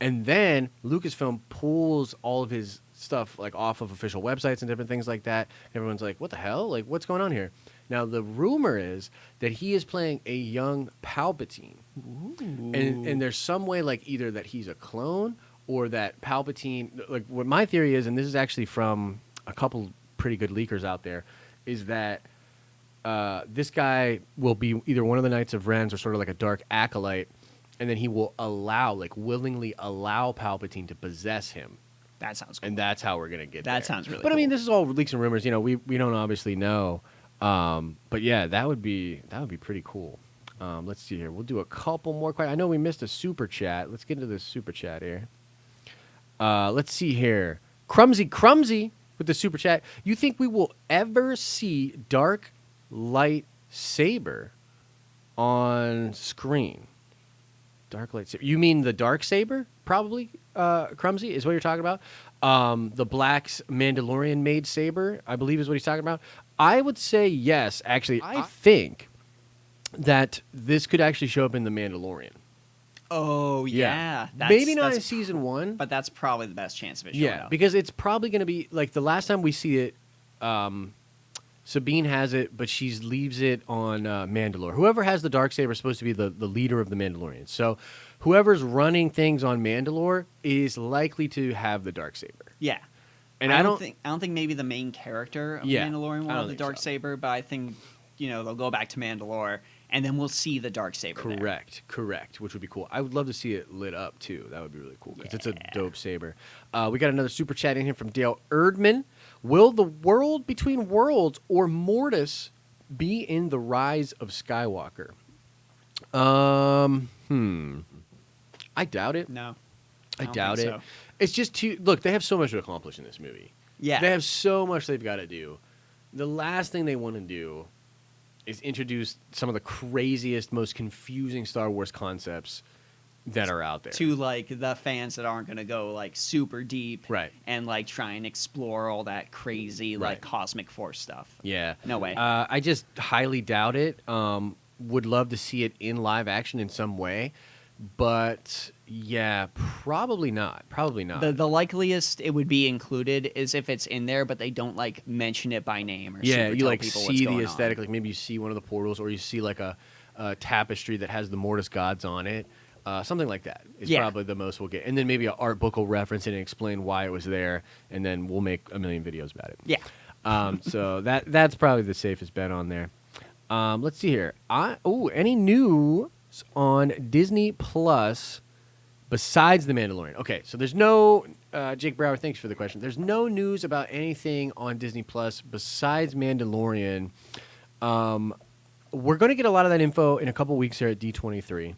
And then Lucasfilm pulls all of his stuff off of official websites and different things like that. Everyone's like, what the hell? What's going on here? Now, the rumor is that he is playing a young Palpatine. And there's some way either that he's a clone or that Palpatine... what my theory is, and this is actually from a couple pretty good leakers out there, is that this guy will be either one of the Knights of Ren or sort of a dark acolyte, and then he will willingly allow Palpatine to possess him. That sounds cool. And that's how we're going to get there. That sounds really But cool. I mean, this is all leaks and rumors. We don't obviously know. But yeah, that would be pretty cool. Let's see here. We'll do a couple more questions. I know we missed a super chat. Let's get into this super chat here. Let's see here. Crumsy with the super chat. You think we will ever see dark light saber on screen? Dark light saber. You mean the dark saber? Probably. Crumsy is what you're talking about. The Black's Mandalorian made saber, I believe, is what he's talking about. I would say yes. Actually, I think that this could actually show up in the Mandalorian. Oh yeah, Maybe not in season 1, but that's probably the best chance of it showing up. Because it's probably going to be like the last time we see it. Sabine has it, but she leaves it on Mandalore. Whoever has the Darksaber is supposed to be the leader of the Mandalorians. So whoever's running things on Mandalore is likely to have the Darksaber. Yeah. And I don't think maybe the main character of Mandalorian will have the Darksaber, but I think they'll go back to Mandalore and then we'll see the Darksaber. Correct, which would be cool. I would love to see it lit up too. That would be really cool because it's a dope saber. We got another super chat in here from Dale Erdman. Will the world between worlds or Mortis be in the Rise of Skywalker? I doubt it. No. I doubt it. So. It's just too... Look, they have so much to accomplish in this movie. Yeah. They have so much they've got to do. The last thing they want to do is introduce some of the craziest, most confusing Star Wars concepts that are out there. To, the fans that aren't going to go, super deep. Right. And, try and explore all that crazy, cosmic force stuff. Yeah. No way. I just highly doubt it. Would love to see it in live action in some way. But, yeah, probably not. Probably not. The likeliest it would be included is if it's in there, but they don't, mention it by name or you tell people see the going aesthetic. on. Like, maybe you see one of the portals or you see, a tapestry that has the Mortis gods on it. Something like that is probably the most we'll get. And then maybe an art book will reference it and explain why it was there, and then we'll make a million videos about it. Yeah. So that's probably the safest bet on there. Let's see here. Any news on Disney Plus besides The Mandalorian? Okay, so there's no... Jake Brower, thanks for the question. There's no news about anything on Disney Plus besides Mandalorian. We're going to get a lot of that info in a couple weeks here at D23.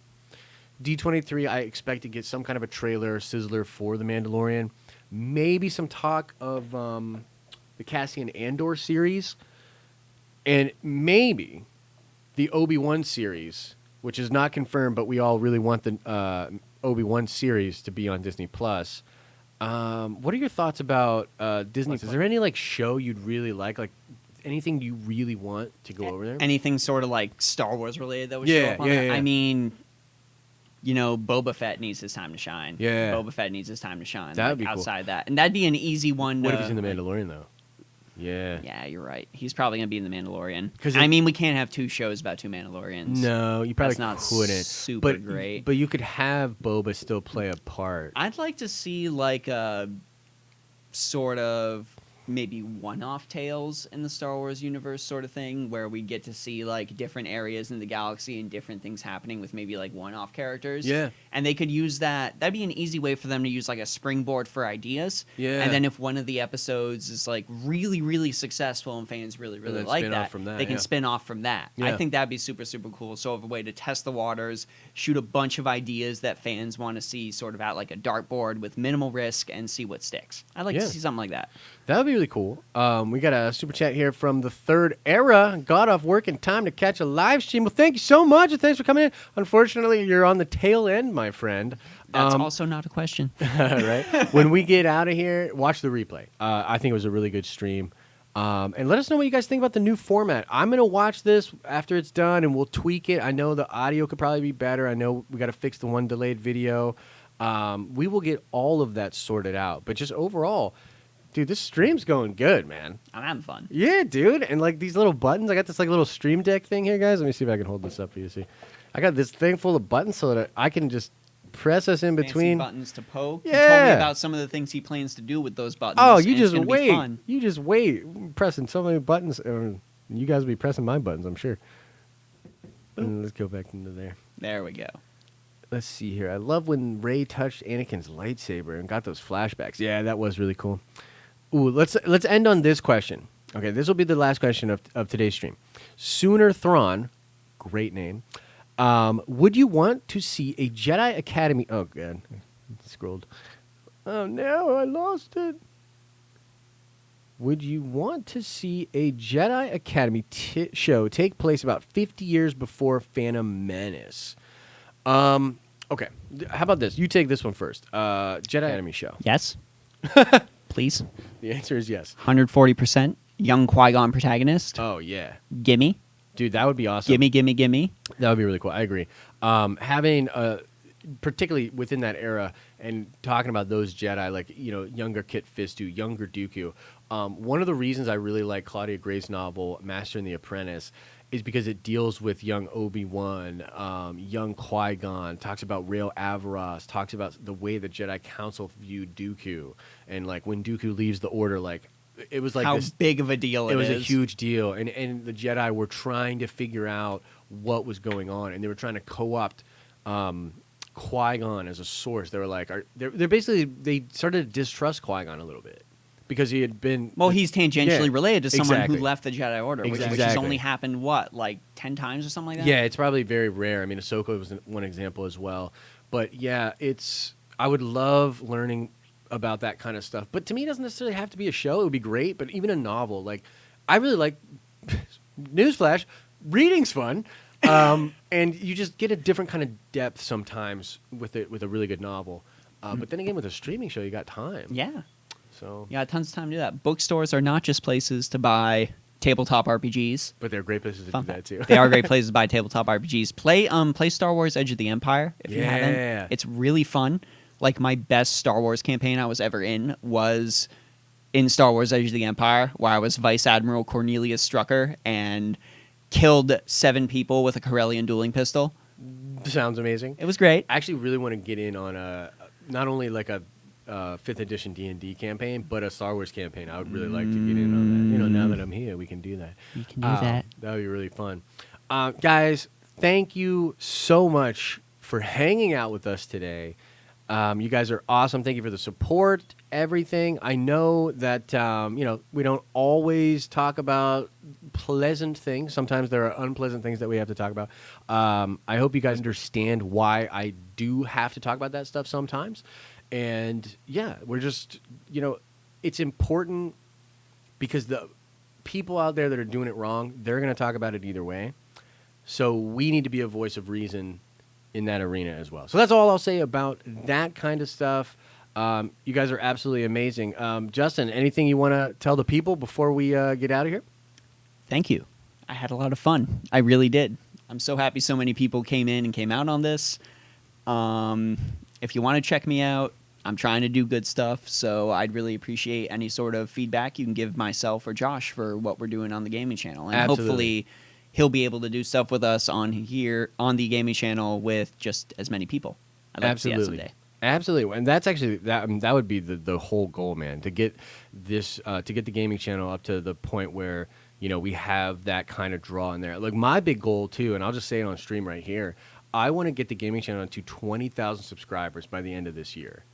D23, I expect to get some kind of a trailer, sizzler for The Mandalorian. Maybe some talk of the Cassian Andor series. And maybe the Obi-Wan series, which is not confirmed, but we all really want the Obi-Wan series to be on Disney+. What are your thoughts about Disney+? Is there any show you'd really like anything you really want to go over there? Anything sort of Star Wars related that would show up on there? Yeah. I mean... Boba Fett needs his time to shine. Yeah. Boba Fett needs his time to shine. That'd be outside that. And that'd be an easy one. What if he's in The Mandalorian, though? Yeah. Yeah, you're right. He's probably going to be in The Mandalorian. I mean, we can't have two shows about two Mandalorians. No, you probably That's not couldn't. super great. But you could have Boba still play a part. I'd like to see, a sort of maybe one-off tales in the Star Wars universe sort of thing, where we get to see different areas in the galaxy and different things happening with maybe one-off characters. Yeah. And they could use that. That'd be an easy way for them to use a springboard for ideas. Yeah. And then if one of the episodes is really, really successful and fans really, really like that, they can spin off from that. Yeah. I think that'd be super, super cool. So of a way to test the waters, shoot a bunch of ideas that fans want to see sort of at a dartboard with minimal risk and see what sticks. I'd like to see something like that. That would be really cool. We got a super chat here from the Third Era. Got off work in time to catch a live stream. Well, thank you so much, and thanks for coming in. Unfortunately, you're on the tail end, my friend. That's also not a question. Right? When we get out of here, watch the replay. I think it was a really good stream. And let us know what you guys think about the new format. I'm going to watch this after it's done, and we'll tweak it. I know the audio could probably be better. I know we got to fix the one delayed video. We will get all of that sorted out. But just overall... Dude, this stream's going good, man. I'm having fun. Yeah, dude. And these little buttons. I got this little stream deck thing here, guys. Let me see if I can hold this up for you to see. I got this thing full of buttons so that I can just press us in between. Fancy buttons to poke. Yeah. He told me about some of the things he plans to do with those buttons. Oh, you just it's wait. Be fun. You just wait. I'm pressing so many buttons. You guys will be pressing my buttons, I'm sure. And let's go back into there. There we go. Let's see here. I love when Rey touched Anakin's lightsaber and got those flashbacks. Yeah, that was really cool. Ooh, let's end on this question. Okay, this will be the last question of today's stream. Sooner Thrawn, great name. Would you want to see a Jedi Academy? Oh, God. Scrolled. Oh, no, I lost it. Would you want to see a Jedi Academy show take place about 50 years before Phantom Menace? Okay, how about this? You take this one first. Jedi Academy show. Yes. Please. The answer is yes. 140%. Young Qui-Gon protagonist. Oh, yeah. Gimme. Dude, that would be awesome. Gimme. That would be really cool. I agree. Having, particularly within that era, and talking about those Jedi, like, younger Kit Fisto, younger Dooku. One of the reasons I really like Claudia Gray's novel, Master and the Apprentice, is because it deals with young Obi-Wan, young Qui-Gon, talks about Rael Averross, talks about the way the Jedi Council viewed Dooku. And, like, when Dooku leaves the Order, like, it was like how big of a deal it is. It was a huge deal, and the Jedi were trying to figure out what was going on, and they were trying to co-opt Qui-Gon as a source. They were like, they're basically, they started to distrust Qui-Gon a little bit because he had been. Well, he's tangentially related to someone exactly. who left the Jedi Order, which has only happened like 10 times or something like that. Yeah, it's probably very rare. I mean, Ahsoka was one example as well, but yeah, I would love learning about that kind of stuff. But to me, it doesn't necessarily have to be a show. It would be great, but even a novel. Like, I really like, newsflash, reading's fun. And you just get a different kind of depth sometimes with a really good novel. But then again, with a streaming show, you got time. Yeah. So you got tons of time to do that. Bookstores are not just places to buy tabletop RPGs. But they're great places to do that, too. They are great places to buy tabletop RPGs. Play Star Wars Edge of the Empire if you haven't. It's really fun. Like, my best Star Wars campaign I was ever in was in Star Wars Edge of the Empire, where I was Vice Admiral Cornelius Strucker and killed 7 people with a Corellian dueling pistol. Sounds amazing. It was great. I actually really want to get in on not only like a 5th edition D&D campaign, but a Star Wars campaign. I would really like to get in on that. Now that I'm here, we can do that. We can do that. That would be really fun. Guys, thank you so much for hanging out with us today. You guys are awesome. Thank you for the support, everything. I know that, we don't always talk about pleasant things. Sometimes there are unpleasant things that we have to talk about. I hope you guys understand why I do have to talk about that stuff sometimes. And, yeah, we're just, it's important because the people out there that are doing it wrong, they're going to talk about it either way. So we need to be a voice of reason in that arena as well. So that's all I'll say about that kind of stuff. You guys are absolutely amazing. Justin, anything you want to tell the people before we get out of here? Thank you. I had a lot of fun. I really did. I'm so happy so many people came in and came out on this. If you want to check me out, I'm trying to do good stuff, so I'd really appreciate any sort of feedback you can give myself or Josh for what we're doing on the gaming channel. And hopefully he'll be able to do stuff with us on the gaming channel with just as many people. I'd like to see that someday. Absolutely, and that's actually that would be the whole goal, man. To get this to get the gaming channel up to the point where we have that kind of draw in there. Like, my big goal too, and I'll just say it on stream right here. I want to get the gaming channel to 20,000 subscribers by the end of this year.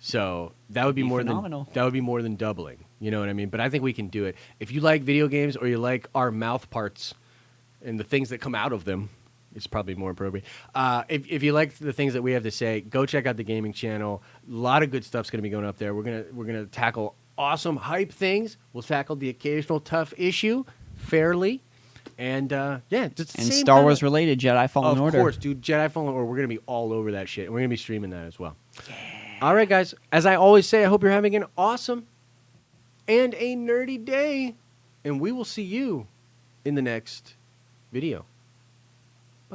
So that would be more than doubling. You know what I mean? But I think we can do it. If you like video games or you like our mouth parts and the things that come out of them, it's probably more appropriate. If you like the things that we have to say, go check out the gaming channel. A lot of good stuff's going to be going up there. We're gonna tackle awesome hype things. We'll tackle the occasional tough issue fairly. And just and Star Wars related Jedi Fallen Order. Of course, dude, Jedi Fallen Order. We're gonna be all over that shit. And we're gonna be streaming that as well. Yeah. All right, guys. As I always say, I hope you're having an awesome and a nerdy day. And we will see you in the next video.